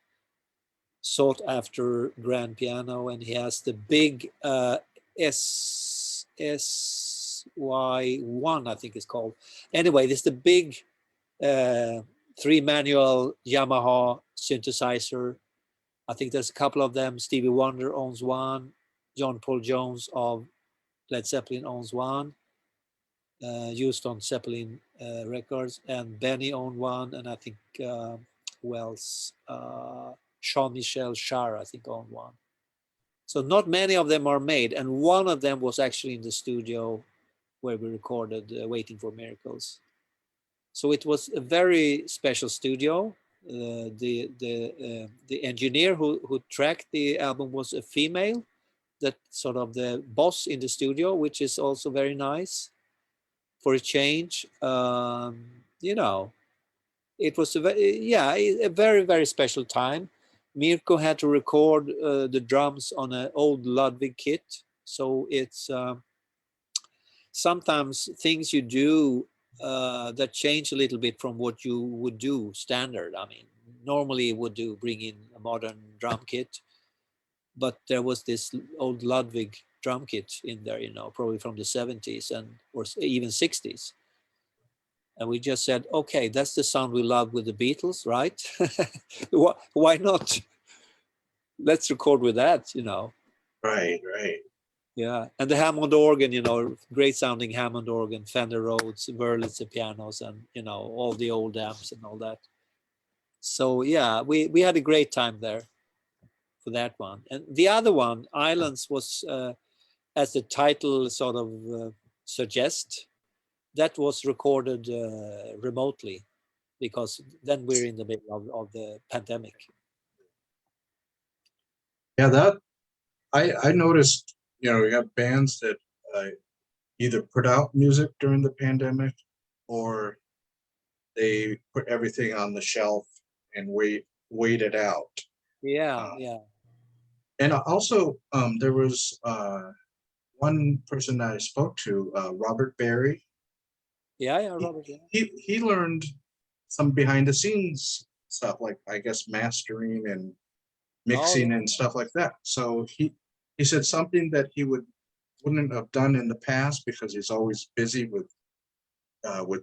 sought after grand piano. And he has the big SY1, I think it's called. Anyway, this is the big 3-manual Yamaha synthesizer. I think there's a couple of them. Stevie Wonder owns one. John Paul Jones of Led Zeppelin owns one, used on Zeppelin records, and Benny owned one, and I think who else? Jean-Michel Jarre, I think, owned one. So not many of them are made, and one of them was actually in the studio where we recorded Waiting for Miracles. So it was a very special studio. The engineer who tracked the album was a female, that sort of the boss in the studio, which is also very nice for a change. You know, it was a very, very special time. Mirko had to record the drums on an old Ludwig kit. So it's sometimes things you do that change a little bit from what you would do standard. I mean, normally would do bring in a modern drum kit, but there was this old Ludwig drum kit in there, you know, probably from the 70s and or even 60s. And we just said, okay, that's the sound we love with the Beatles, right? Why not? Let's record with that, you know. Right, right. Yeah, and the Hammond organ, you know, great sounding Hammond organ, Fender Rhodes, Wurlitzer pianos, and you know, all the old amps and all that. So yeah, we had a great time there for that one. And the other one, Islands, was as the title sort of suggests, that was recorded remotely, because then we're in the middle of the pandemic. Yeah, that I noticed, you know, you have bands that either put out music during the pandemic or they put everything on the shelf and wait it out. Yeah, Uh, yeah. and also, there was one person that I spoke to, Robert Barry. Yeah, He, Robert. Yeah. he learned some behind the scenes stuff, like I guess mastering and Oh, mixing and stuff like that. So he said something that he wouldn't have done in the past because he's always busy with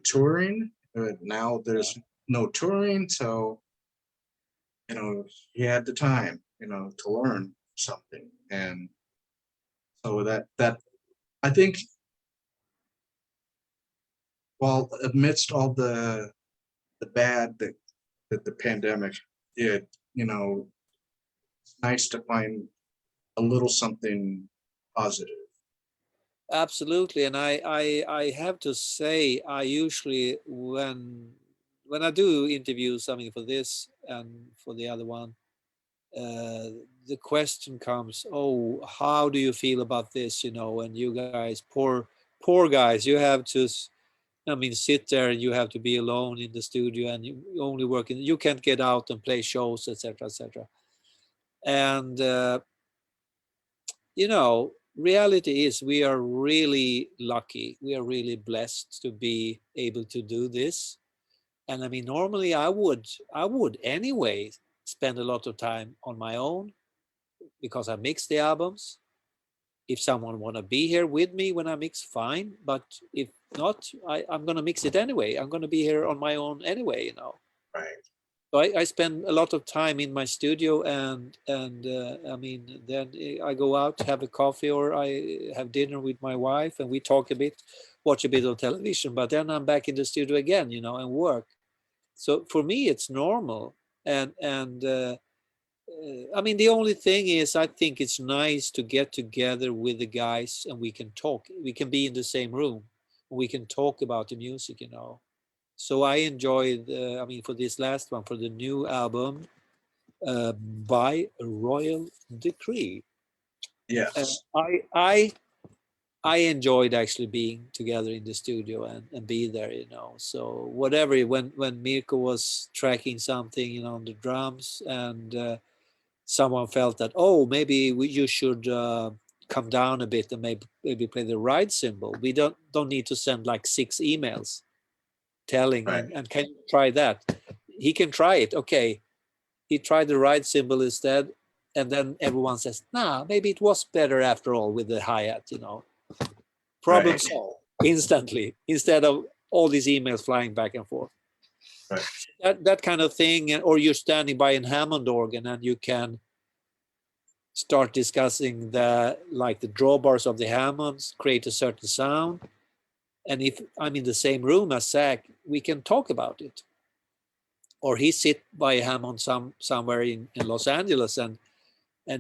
touring. Now there's no touring, so you know he had the time, you know, to learn something, and so that I think, while amidst all the bad that the pandemic did, you know, it's nice to find a little something positive. absolutely. And I have to say, I usually, when I do interviews, I mean, for this and for the other one, the question comes, oh, how do you feel about this, you know, and you guys, poor guys, you have to I mean, sit there, and you have to be alone in the studio, and you only work in, you can't get out and play shows, etc., etc. And you know, reality is we are really lucky, we are really blessed to be able to do this. And I mean, normally I would anyway spend a lot of time on my own, because I mix the albums. if someone want to be here with me when I mix, fine. But if not, I'm going to mix it anyway. I'm going to be here on my own anyway, you know. Right. So I spend a lot of time in my studio, and I mean, then I go out, have a coffee, or I have dinner with my wife, and we talk a bit, watch a bit of television. But then I'm back in the studio again, you know, and work. So for me, it's normal. And I mean, the only thing is, I think it's nice to get together with the guys and we can talk. We can be in the same room. We can talk about the music, you know. So I enjoyed, I mean, for this last one, for the new album, by Royal Decree. Yes. I enjoyed actually being together in the studio and be there, you know. So whatever, when Mirko was tracking something, you know, on the drums, and someone felt that, oh, maybe you should come down a bit and maybe play the ride cymbal. We don't need to send like 6 emails telling, Right. and can you try that? He can try it. Okay, he tried the ride cymbal instead, and then everyone says, nah, maybe it was better after all with the hi-hat, you know. Problem Right. solved instantly, instead of all these emails flying back and forth. Right. That kind of thing. Or you're standing by a Hammond organ and you can start discussing the drawbars of the Hammonds, create a certain sound. And if I'm in the same room as Zach, we can talk about it. Or he sit by a Hammond somewhere in Los Angeles, and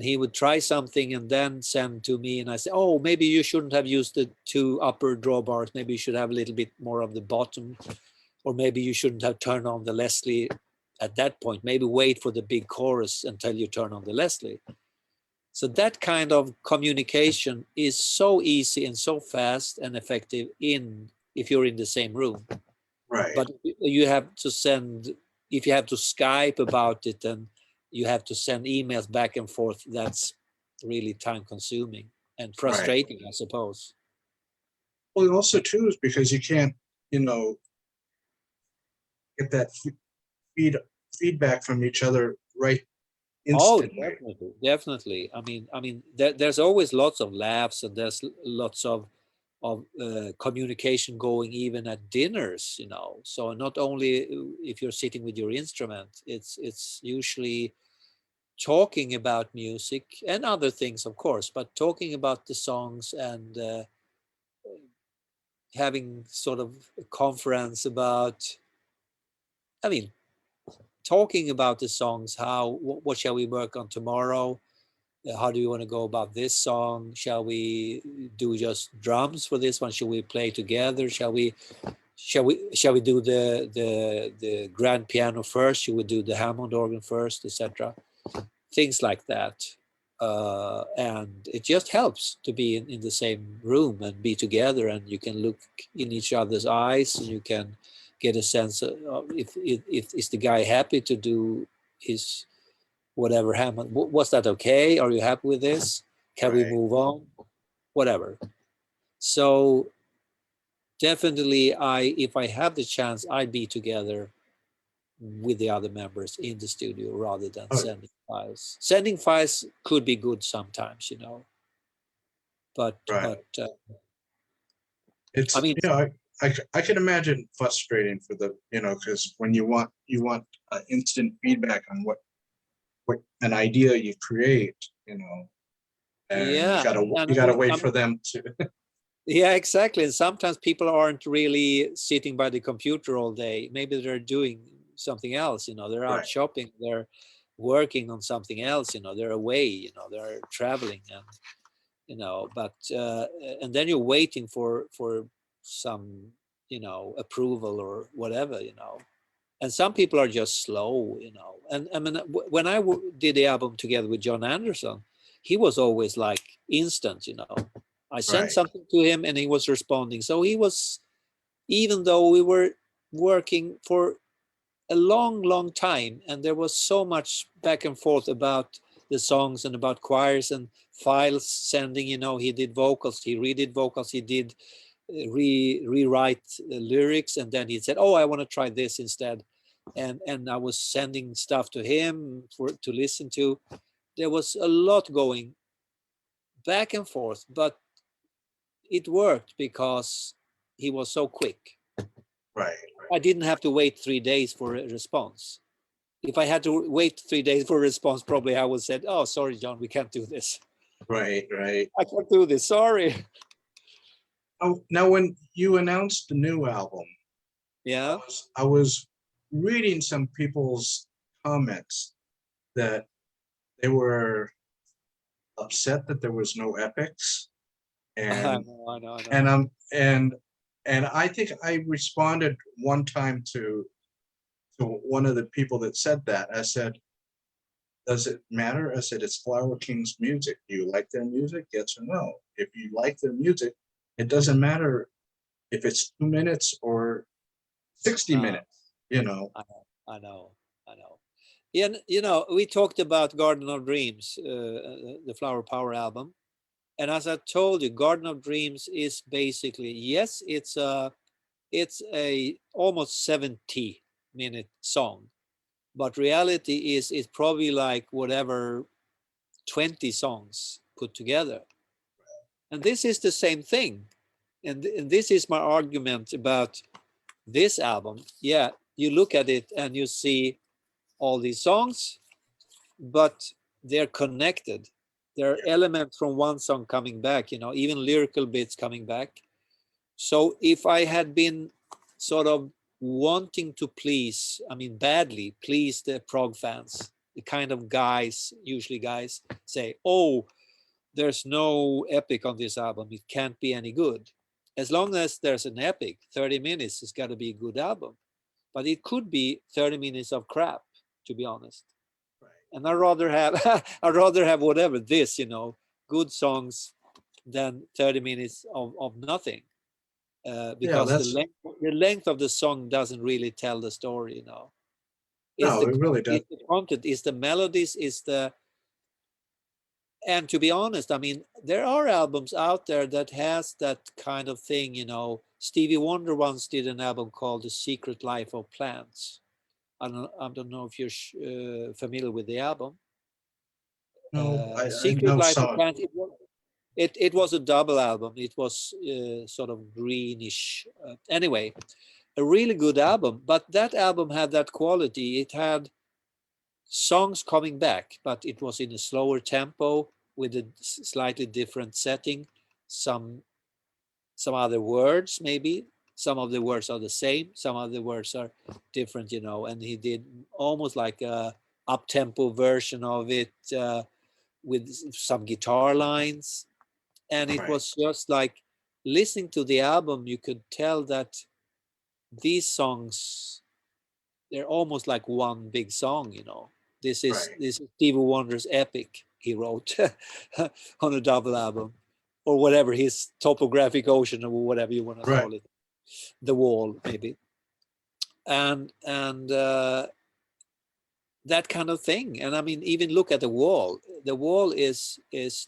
he would try something and then send to me, and I say, oh, maybe you shouldn't have used the 2 upper drawbars. Maybe you should have a little bit more of the bottom, or maybe you shouldn't have turned on the Leslie at that point. Maybe wait for the big chorus until you turn on the Leslie. So that kind of communication is so easy and so fast and effective if you're in the same room. Right. But you have to send, if you have to Skype about it, and you have to send emails back and forth, that's really time consuming and frustrating, I suppose. Well, also too is because you can't, you know, get that feedback from each other right Oh, instantly. definitely. I mean, there's always lots of laughs, and there's lots of communication going even at dinners, you know. So not only if you're sitting with your instrument, it's usually talking about music and other things, of course, but talking about the songs, and having sort of a conference about, I mean, talking about the songs. What shall we work on tomorrow? How do you want to go about this song? Shall we do just drums for this one? Should we play together? Shall we do the grand piano first? Should we do the Hammond organ first, etc.? Things like that. And it just helps to be in the same room and be together, and you can look in each other's eyes, and you can get a sense of if is the guy happy to do his whatever Hammond. Was that okay? Are you happy with this? Can we move on? Whatever. So definitely, if I have the chance, I'd be together with the other members in the studio rather than sending files. Sending files could be good sometimes, you know, but It's, I mean, you know, I can imagine frustrating for the, you know, because when you want instant feedback on what an idea you create, you know, and yeah, you gotta wait for them to. Yeah, exactly. And sometimes people aren't really sitting by the computer all day. Maybe they're doing something else, you know, they're out shopping, they're working on something else, you know, they're away, you know, they're traveling, and you know, but and then you're waiting for some, you know, approval or whatever, you know. And some people are just slow, you know. And I mean, when I did the album together with John Anderson, he was always like instant, you know. I sent something to him and he was responding. So he was, even though we were working for a long time, and there was so much back and forth about the songs and about choirs and files sending, you know, he did vocals, he redid vocals, he did rewrite lyrics, and then he said, oh, I want to try this instead. And I was sending stuff to him to listen to. There was a lot going back and forth, but it worked because he was so quick. Right. I didn't have to wait 3 days for a response. If I had to wait 3 days for a response, probably I would said, "Oh, sorry, John, we can't do this. Right. Right. I can't do this. Sorry." Oh, now when you announced the new album, Yeah. I was reading some people's comments that they were upset that there was no epics, I and know, I know, I know. and and I think I responded one time to one of the people that said that. I said, "Does it matter?" I said, "It's Flower King's music. Do you like their music? Yes or no? If you like their music, it doesn't matter if it's 2 minutes or 60 Uh, minutes, you know." I know, I know, I know. Yeah, we talked about Garden of Dreams, the Flower Power album. And as I told you, Garden of Dreams is basically, yes, it's a almost 70-minute song, but reality is it's probably like whatever 20 songs put together. And this is the same thing. And this is my argument about this album. Yeah, you look at it and you see all these songs, but they're connected. There are elements from one song coming back, even lyrical bits coming back. So if I had been sort of wanting to please, I mean, badly please the prog fans, the kind of guys, usually guys say, "Oh, there's no epic on this album. It can't be any good." As long as there's an epic, 30 minutes, it's got to be a good album. But it could be 30 minutes of crap, to be honest. And I'd rather have I'd rather have whatever this, good songs than 30 minutes of nothing. Yeah, Because that's the length of the song doesn't really tell the story. It's no, the it really does. it's the content, it's the melodies, and to be honest, I mean, there are albums out there that has that kind of thing. Stevie Wonder once did an album called The Secret Life of Plants. I don't know if you're familiar with the album. No, The I Secret know Life of some. Plants. It was a double album. It was sort of greenish. Anyway, a really good album. But that album had that quality. It had songs coming back, but it was in a slower tempo with a slightly different setting. Some other words, maybe. Some of the words are the same. Some of the words are different. And he did almost like a up-tempo version of it with some guitar lines. And it Right, was just like listening to the album, you could tell that these songs, they're almost like one big song. This is right, this is Stevie Wonder's epic he wrote on a double album, or whatever, his topographic ocean, or whatever you want to right. call it, the wall maybe, and that kind of thing. And I mean, even look at the wall. The wall is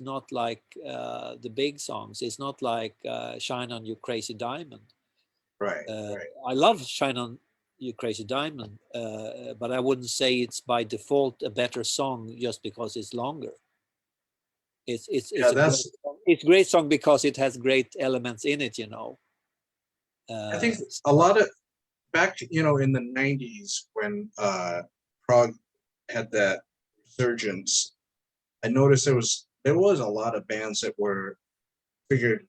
not like the big songs. It's not like Shine on You Crazy Diamond. Right, right, I love Shine on You Crazy Diamond, but I wouldn't say it's by default a better song just because it's longer. It's yeah, a great that's song. It's a great song because it has great elements in it. I think a So, lot of back, in the 90s when prog had that resurgence. I noticed there was a lot of bands that were figured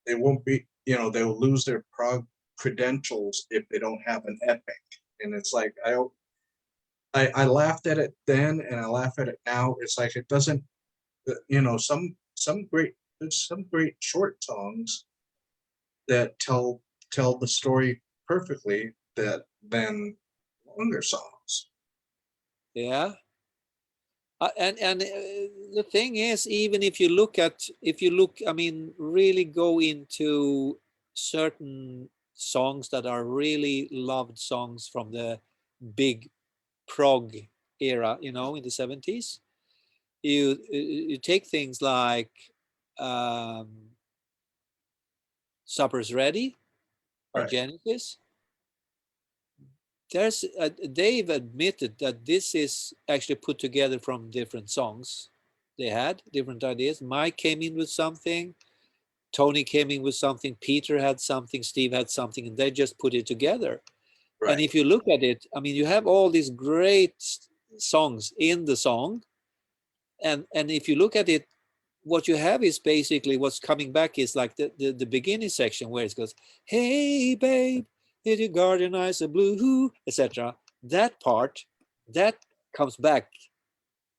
they won't be, they'll lose their prog credentials if they don't have an epic. And it's like I laughed at it then and I laugh at it now. It's like it doesn't, there's some great short songs that tell the story perfectly that than longer songs. yeah. And the thing is, even if you look, I mean, really go into certain songs that are really loved songs from the big prog era, in the 70s. You take things like um, Supper's Ready or Right. Genesis. They've admitted that this is actually put together from different songs. they had different ideas. Mike came in with something, Tony came in with something, Peter had something, Steve had something, and they just put it together. Right. And if you look at it, I mean, you have all these great songs in the song, and if you look at it, what you have is basically what's coming back is like the beginning section where it goes, hey babe, did your guardian eyes are blue, etc. That part, that comes back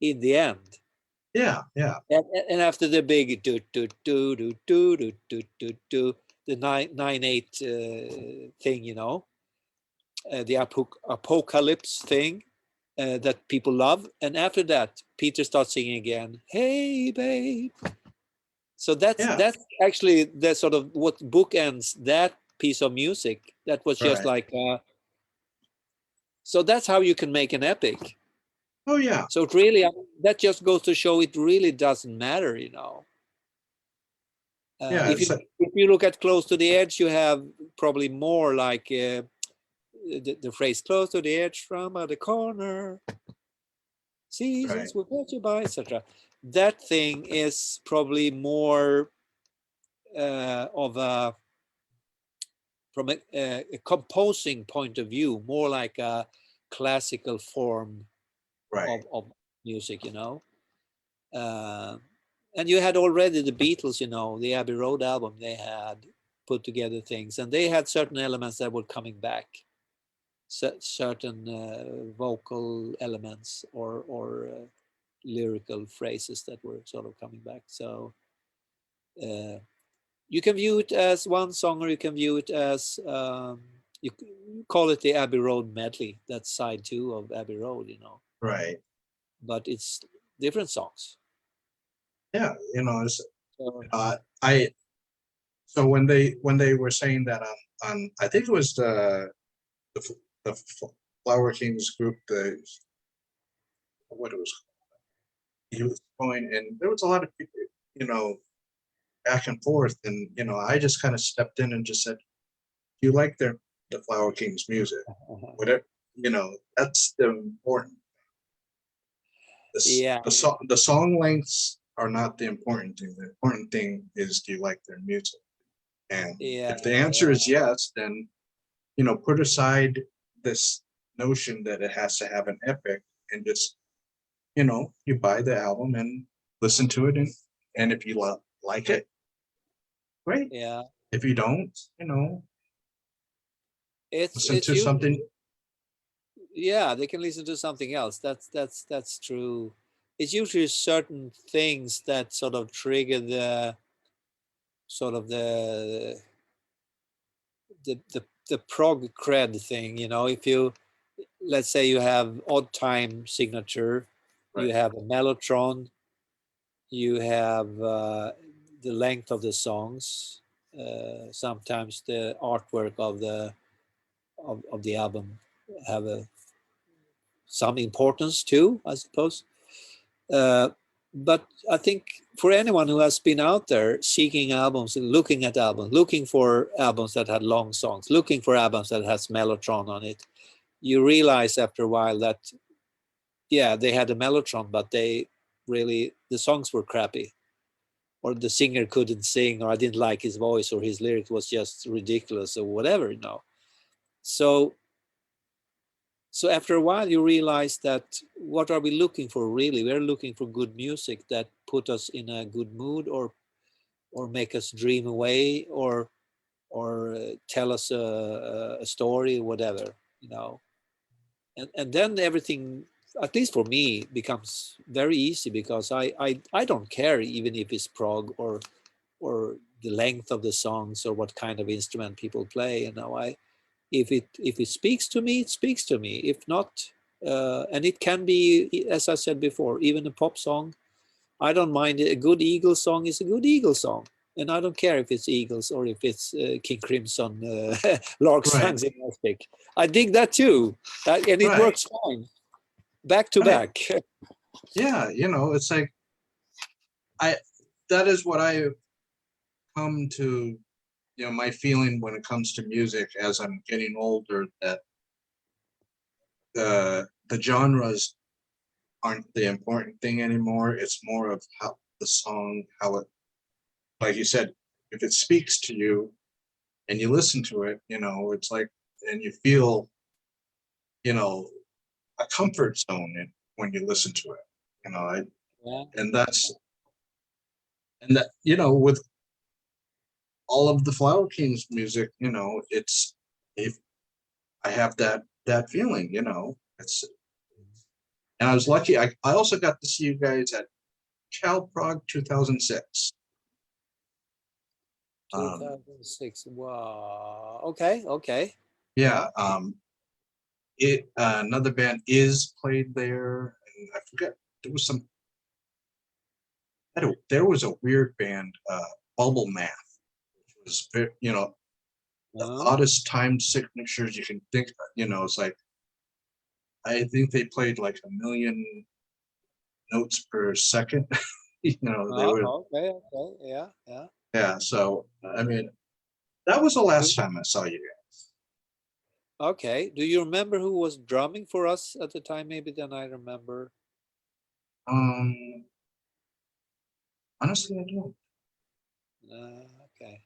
in the end. Yeah, yeah. And after the big do do do do do do do do do, the 9/8 thing, you know, the apocalypse thing that people love, and after that, Peter starts singing again, "Hey, babe." So that's actually the sort of what bookends that piece of music. That was just like, so that's how you can make an epic. Oh yeah. So it really, that just goes to show it really doesn't matter, you know. If you look at Close to the Edge, you have probably more like the phrase "close to the edge from the corner, seasons will pass you by," etc. That thing is probably more of a, from a composing point of view, more like a classical form of music, you know. And you had already the Beatles, you know, the Abbey Road album, they had put together things, and they had certain elements that were coming back, certain vocal elements or lyrical phrases that were sort of coming back. So you can view it as one song, or you can view it as you call it the Abbey Road medley. That's side 2 of Abbey Road, you know. Right. But it's different songs. Yeah, you know, it's, so when they were saying that on I think it was the Flower Kings group, what it was, he was going, and there was a lot of people, you know, back and forth, and you know, I just kind of stepped in and just said, "Do you like the Flower Kings music?" Whatever, you know, that's the important. The song lengths are not the important thing. The important thing is, do you like their music? And if the answer is yes, then, you know, put aside this notion that it has to have an epic, and just, you know, you buy the album and listen to it, and if you like it, great. Yeah. If you don't, you know, listen to something. Yeah, they can listen to something else. That's true. It's usually certain things that sort of trigger the sort of the prog cred thing, you know. If you, let's say you have odd time signature, you have a mellotron, you have the length of the songs, sometimes the artwork of the album have some importance too, I suppose. But I think for anyone who has been out there seeking albums, looking at albums, looking for albums that had long songs, looking for albums that has mellotron on it, you realize after a while that, yeah, they had a mellotron, but the songs were crappy, or the singer couldn't sing, or I didn't like his voice, or his lyric was just ridiculous, or whatever, you know. So after a while you realize that, what are we looking for really? We're looking for good music that put us in a good mood, or make us dream away, or tell us a story, whatever, you know. And then everything, at least for me, becomes very easy, because I don't care even if it's prog, or the length of the songs, or what kind of instrument people play, you know. If it speaks to me, it speaks to me. If not, and it can be, as I said before, even a pop song. I don't mind. A good Eagles song is a good Eagles song, and I don't care if it's Eagles or if it's King Crimson, Lark Songs in Arctic. I dig that too, and it works fine, back to back. Yeah, you know, it's like that is what I come to, you know, my feeling when it comes to music as I'm getting older, that the genres aren't the important thing anymore. It's more of how the song, how it, like you said, if it speaks to you and you listen to it, you know, it's like, and you feel, you know, a comfort zone when you listen to it, you know, Yeah. and that, you know, with all of the Flower Kings music, you know, it's, if I have that feeling, you know, it's, and I was lucky. I also got to see you guys at Cal Prague 2006. 2006. Wow. Okay. Okay. Yeah, it another band is played there, and I forget there was some. There was a weird band, Bubble Math, which was you know, the Uh, oddest time signatures you can think. You know, it's like I think they played like a million notes per second. You know, they were, okay. Okay. Yeah. Yeah. yeah. So I mean, that was the last time I saw you guys. Okay. Do you remember who was drumming for us at the time? Maybe then I remember. Um, honestly, I don't. Okay.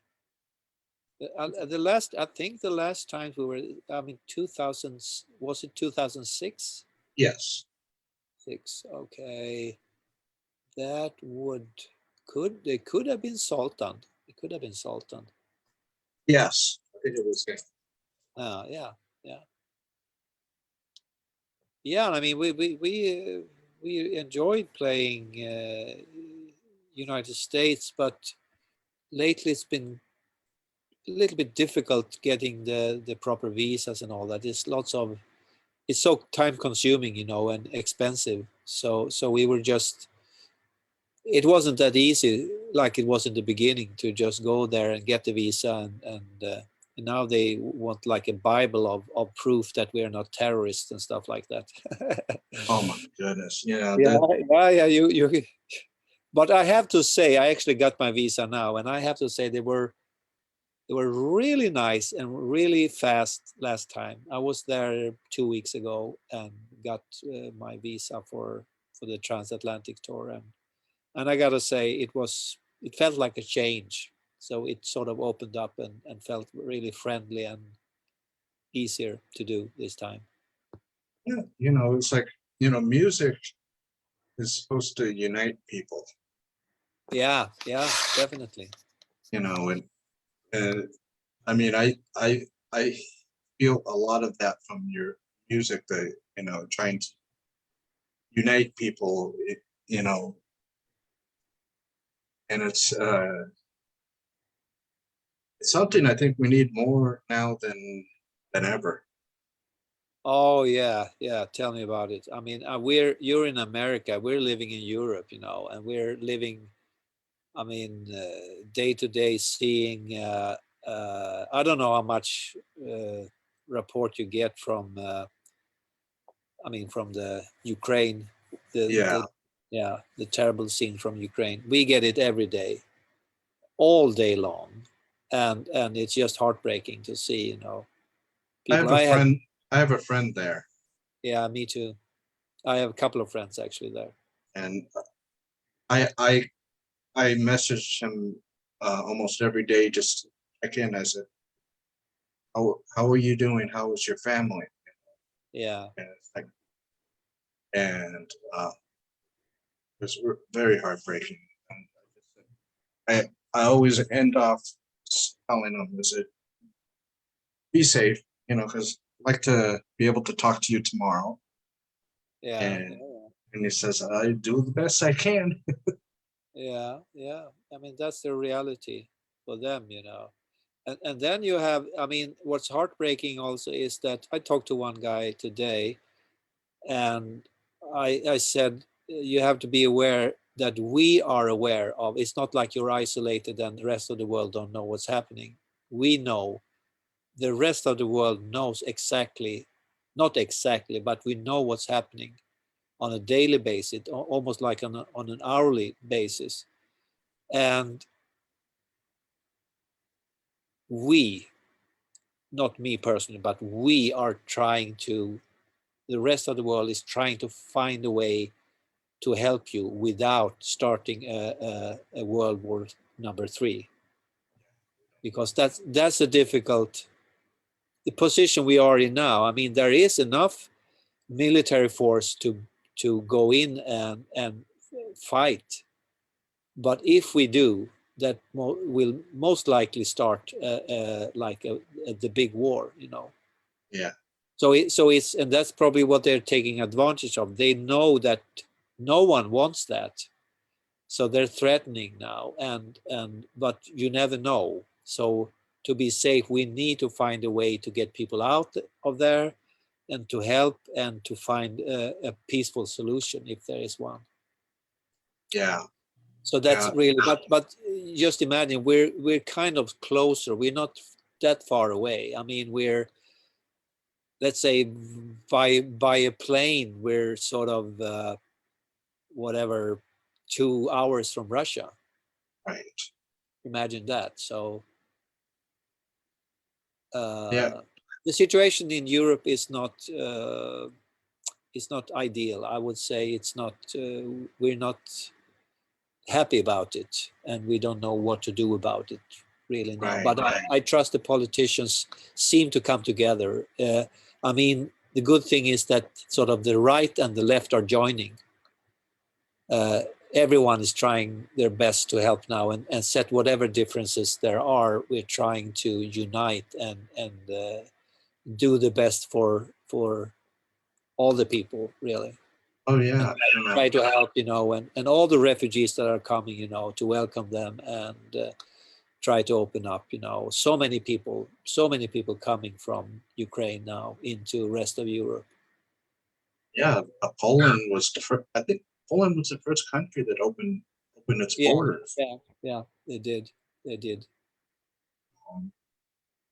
The last, I think the last time we were, I mean, 2000, was it 2006? Yes. 6. Okay. That they could have been Sultan. It could have been Sultan. Yes. I think it was. Yeah. Yeah. Yeah. I mean, we enjoyed playing United States, but lately it's been a little bit difficult getting the proper visas and all that. There's lots of, it's so time consuming, you know, and expensive. So we were just, it wasn't that easy like it was in the beginning to just go there and get the visa, and now they want like a bible of proof that we are not terrorists and stuff like that. Oh my goodness. Yeah. Yeah, That. yeah, you. But I have to say, I actually got my visa now, and I have to say they were really nice and really fast last time. I was there 2 weeks ago and got my visa for the transatlantic tour, and I gotta say it felt like a change. So it sort of opened up and felt really friendly and easier to do this time. Yeah. You know, it's like, you know, music is supposed to unite people. Yeah, yeah, definitely. You know, and I mean, I feel a lot of that from your music. That, you know, trying to unite people. You know, and it's something I think we need more now than ever. Oh yeah, yeah. Tell me about it. I mean, you're in America. We're living in Europe, you know, and we're living. I mean, day to day, seeing. I don't know how much report you get from. I mean, from the Ukraine, Yeah. the yeah, the terrible scene from Ukraine. We get it every day, all day long, and it's just heartbreaking to see. You know, I people. have a friend. I have a friend there, Yeah, me too. I have a couple of friends actually there. and I I I message him almost every day just to check in. I said, how are you doing? How is your family? Yeah. And it's like, and it's very heartbreaking. And I always end off telling them, is it be safe, you know, because I like to be able to talk to you tomorrow. Yeah, And yeah, and he says, I do the best I can. yeah, yeah. I mean, that's the reality for them, you know. And then you have, I mean, what's heartbreaking also is that I talked to one guy today, and I said, you have to be aware that we are aware of. It's not like you're isolated and the rest of the world don't know what's happening. We know. The rest of the world knows exactly, not exactly, but we know what's happening on a daily basis, almost like on an hourly basis. And we, not me personally, but we are trying to, the rest of the world is trying to find a way to help you without starting a World War #3, because that's a difficult the position we are in now. I mean, there is enough military force to go in and fight, but if we do, that will most likely start like the big war, you know. Yeah. So it's and that's probably what they're taking advantage of. They know that no one wants that, so they're threatening now, and but you never know. So to be safe, we need to find a way to get people out of there and to help and to find a peaceful solution if there is one. Yeah. So that's really, but just imagine we're kind of closer. We're not that far away. I mean, we're, let's say by a plane, we're sort of whatever 2 hours from Russia. Right. Imagine that. So Yeah. the situation in Europe is not ideal. I would say it's not. We're not happy about it, and we don't know what to do about it really now. Right. But I trust the politicians seem to come together. I mean, the good thing is that sort of the right and the left are joining. Everyone is trying their best to help now and set whatever differences there are. We're trying to unite and do the best for all the people, really. Oh yeah. Try to help, you know, and all the refugees that are coming, you know, to welcome them and try to open up, you know. So many people coming from Ukraine now into rest of Europe. Yeah. Poland was the first. I think Poland was the first country that opened its borders. Yeah, they did.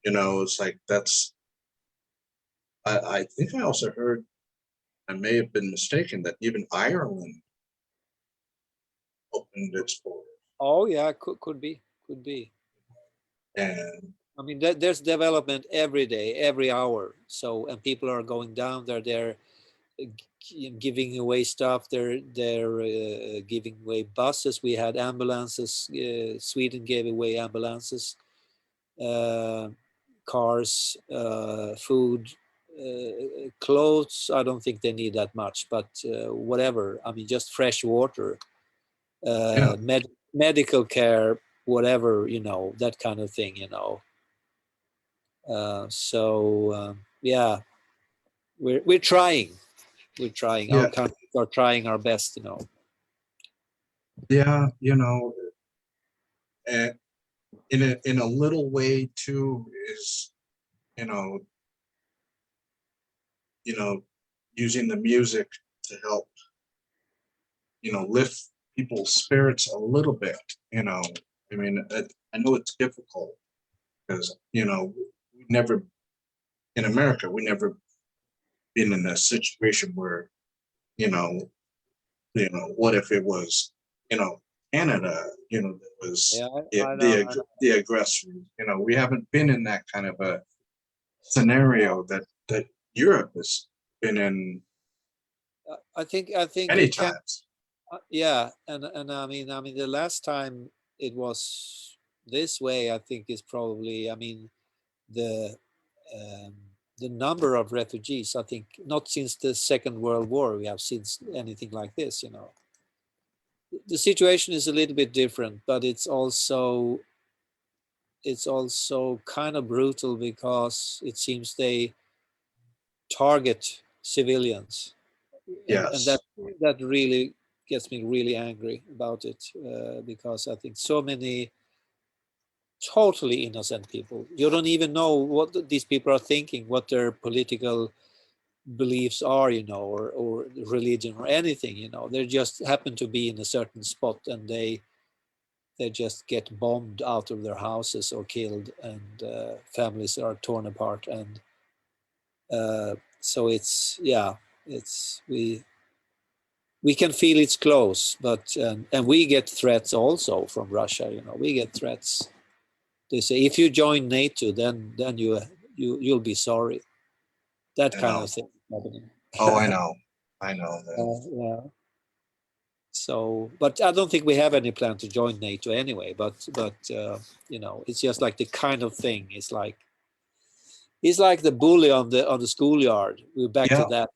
You know, it's like that's. I think I also heard, I may have been mistaken, that even Ireland opened its borders. Oh yeah, could be. And I mean, there's development every day, every hour. So, and people are going down there. They're giving away stuff. They're giving away buses. We had ambulances. Sweden gave away ambulances, cars, food, clothes. I don't think they need that much, but whatever. I mean, just fresh water, yeah. medical care, whatever, you know, that kind of thing, you know. Yeah, we're trying. Yeah. Our countries are trying our best, you know. Yeah. You know, and in a little way too is, you know, using the music to help, lift people's spirits a little bit. You know, I mean, I know it's difficult because we never in America we never been in a situation where you know what if it was Canada that was I know. the aggressor. We haven't been in that kind of a scenario that Europe has been in I think many you can. times. Yeah, and I mean the last time it was this way, I think is probably, I mean, the um, the number of refugees. I think not since the Second World War we have seen anything like this. You know, the situation is a little bit different, but it's also kind of brutal because it seems they target civilians, and Yes. that really gets me really angry about it, because I think so many totally innocent people, you don't even know what these people are thinking, what their political beliefs are, you know, or religion or anything, you know. They just happen to be in a certain spot and they just get bombed out of their houses or killed, and families are torn apart, and so it's, yeah, it's we can feel it's close, but and we get threats also from Russia. You know, we get threats. They say if you join NATO, then you'll be sorry. That I kind know. of thing happening. Oh, I know that. Yeah. So, but I don't think we have any plan to join NATO anyway. But you know, it's just like the kind of thing. It's like the bully on the schoolyard. We're back to Yeah, that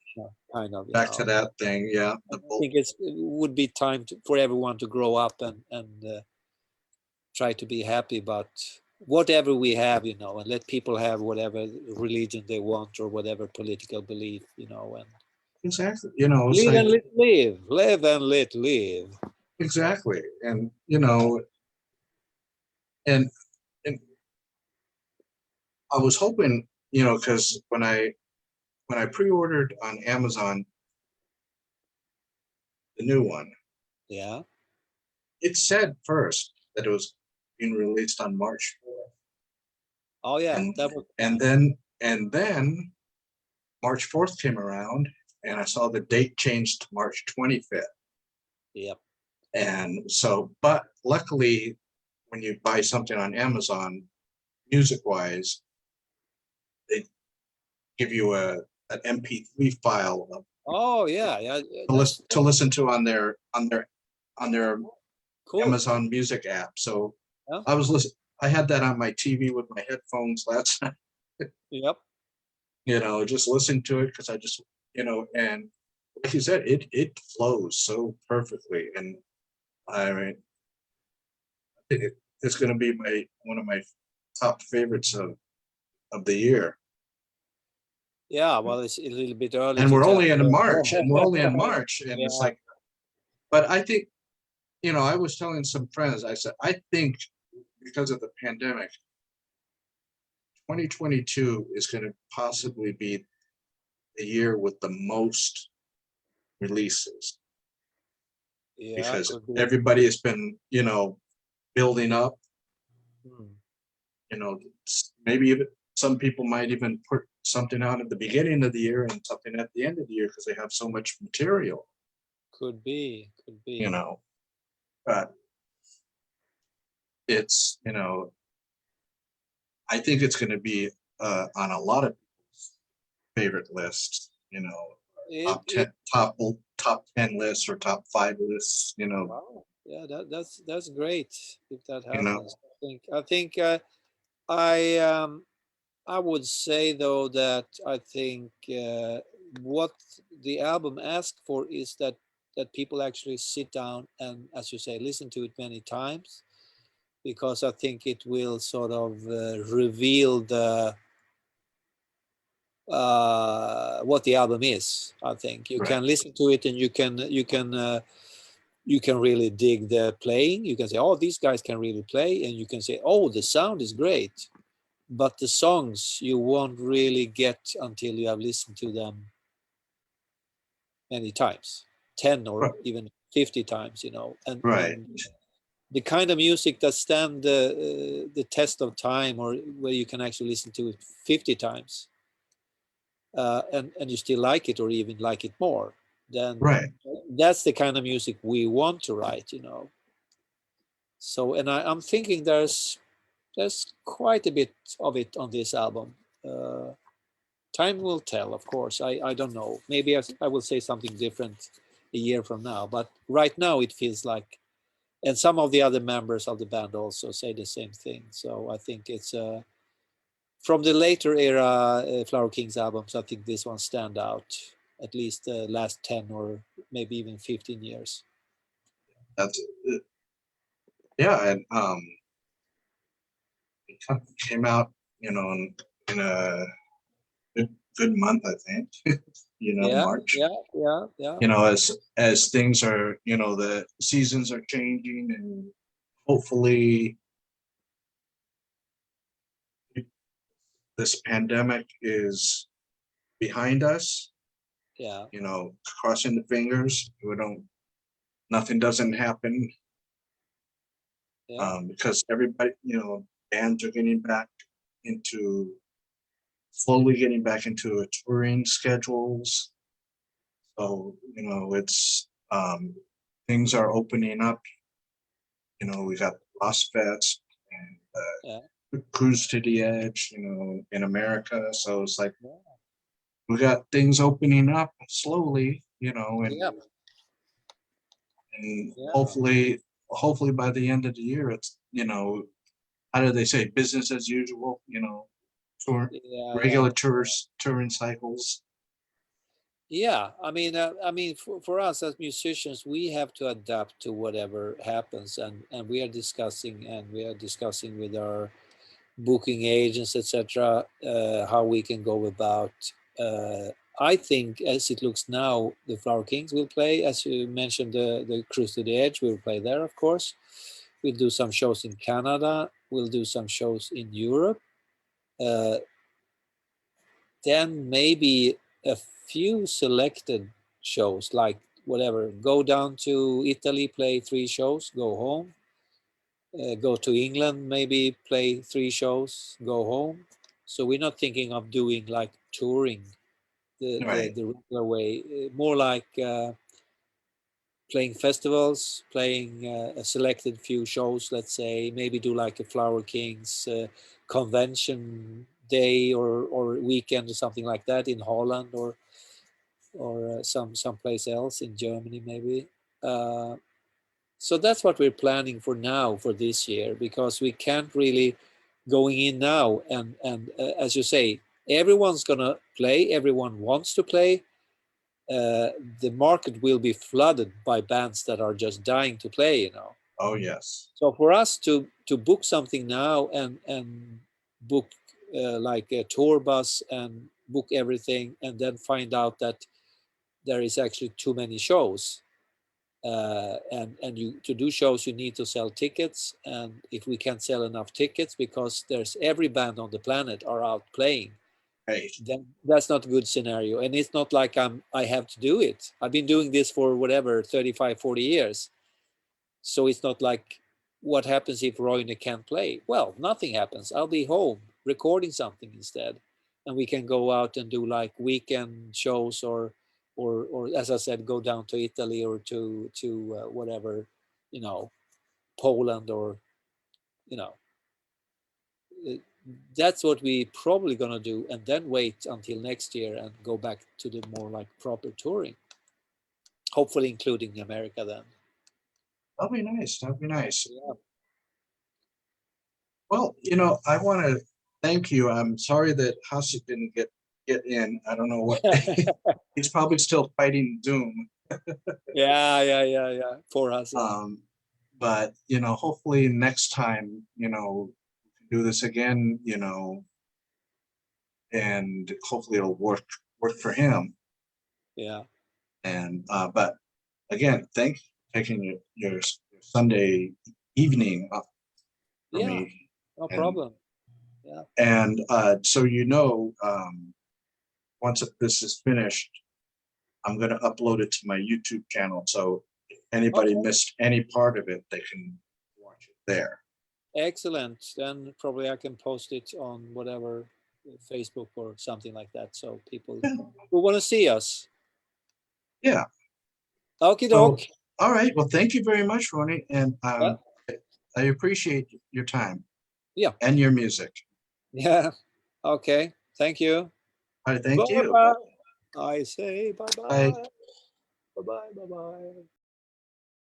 kind of. You back to know, that thing. Yeah, I think it would be time for everyone to grow up and try to be happy about whatever we have, you know, and let people have whatever religion they want or whatever political belief, you know, and exactly. You know, it's live like and let live, live and let live. exactly, and you know, and and I was hoping, you know, because when I pre-ordered on Amazon the new one, Yeah. it said first that it was being released on March 4th. Oh yeah, And that was and nice. then March 4th came around and I saw the date changed to March 25th. Yep. And so, but luckily when you buy something on Amazon, music wise, they give you an MP3 file Oh yeah, yeah. to listen to on their Cool. Amazon Music app. So Yeah. I was listening. I had that on my TV with my headphones last night. Yep. You know, just listening to it because I just, you know, and like you said, it flows so perfectly, and I mean, it's going to be one of my top favorites of the year. Yeah. Well, it's a little bit early And to we're tell. only in March, and it's Yeah. like, but I think, you know, I was telling some friends, I said, I think because of the pandemic, 2022 is going to possibly be the year with the most releases Yeah. because Could be. everybody has been, you know, building up, Hmm. you know, maybe even some people might even put something out at the beginning of the year and something at the end of the year because they have so much material, Could be. Could you be. know, but it's, you know, I think it's going to be on a lot of favorite lists, you know, It. top It. 10, top 10 lists or top 5 lists, you know, Wow. Yeah. That's great if that you know, happens. I think. I I would say though that I think what the album asks for is that people actually sit down and, as you say, listen to it many times, because I think it will sort of reveal the what the album is. I think you right, can listen to it and you can really dig the playing. You can say, oh, these guys can really play, and you can say, oh, the sound is great. But the songs you won't really get until you have listened to them many times, 10 or right, even 50 times, you know. right, And the kind of music that stand the test of time, or where you can actually listen to it 50 times and you still like it or even like it more, then right. that's the kind of music we want to write, you know. So, and I'm thinking there's quite a bit of it on this album. Time will tell, of course. I don't know. Maybe I will say something different a year from now. But right now it feels like, and some of the other members of the band also say the same thing. So I think it's from the later era Flower Kings albums. I think this one stand out at least the last 10 or maybe even 15 years. That's yeah, and it came out, you know, in a good month, I think. You know, Yeah, March. yeah, yeah, yeah, You know, as things are, you know, the seasons are changing, and hopefully this pandemic is behind us. yeah, You know, crossing the fingers, nothing doesn't happen, yeah, because everybody, you know, bands are getting back into slowly getting back into a touring schedules. So, you know, it's things are opening up. You know, we got Lost Fest and yeah, Cruise to the Edge, you know, in America. So it's like yeah. we got things opening up slowly, you know, Yeah. And Yeah. hopefully by the end of the year, it's, how do they say, business as usual, regular touring cycles. Yeah, I mean, for us as musicians, we have to adapt to whatever happens, and we are discussing with our booking agents, etc., how we can go about. I think, as it looks now, the Flower Kings will play, as you mentioned, the Cruise to the Edge. We'll play there, of course. We'll do some shows in Canada. We'll do some shows in Europe. Uh, then maybe a few selected shows, like whatever, go down to Italy, play 3 shows, go home. Go to England, maybe play 3 shows, go home. So we're not thinking of doing like touring the regular way, more like playing festivals, playing a selected few shows, let's say, maybe do like a Flower Kings convention day or weekend or something like that in Holland or someplace else in Germany maybe. So that's what we're planning for now for this year, because we can't really going in now and as you say, everyone's gonna play, everyone wants to play. The market will be flooded by bands that are just dying to play, Oh yes. So for us to book something now and book like a tour bus and book everything and then find out that there is actually too many shows, and you to do shows you need to sell tickets, and if we can't sell enough tickets because there's every band on the planet are out playing, then that's not a good scenario. And it's not like I have to do it. I've been doing this for whatever 35-40 years, so it's not like, what happens if Roine can't play? Well, nothing happens. I'll be home recording something instead, and we can go out and do like weekend shows or as I said, go down to Italy or to whatever, Poland or you know uh, that's what we probably gonna do, and then wait until next year and go back to the more like proper touring, hopefully including America then. That'll be nice. That'll be nice. Yeah. Well, I want to thank you. I'm sorry that Hasek didn't get in. I don't know what he's probably still fighting Zoom. Yeah. For us. But hopefully next time, we can do this again, and hopefully it'll work for him. Yeah. And but again, thank you for taking your Sunday evening off for Yeah, me. no And problem. Yeah. and so once this is finished, I'm going to upload it to my YouTube channel. So if anybody Okay. missed any part of it, they can watch it there. Excellent. Then probably I can post it on whatever, Facebook or something like that, so people who want to see us. Yeah. Okie So, doke. all right. Well, thank you very much, Ronnie. And Yeah. I appreciate your time. Yeah. And your music. Yeah. Okay. Thank you. All right. Thank you. Bye-bye. I say bye-bye. Bye. Bye-bye. Bye-bye.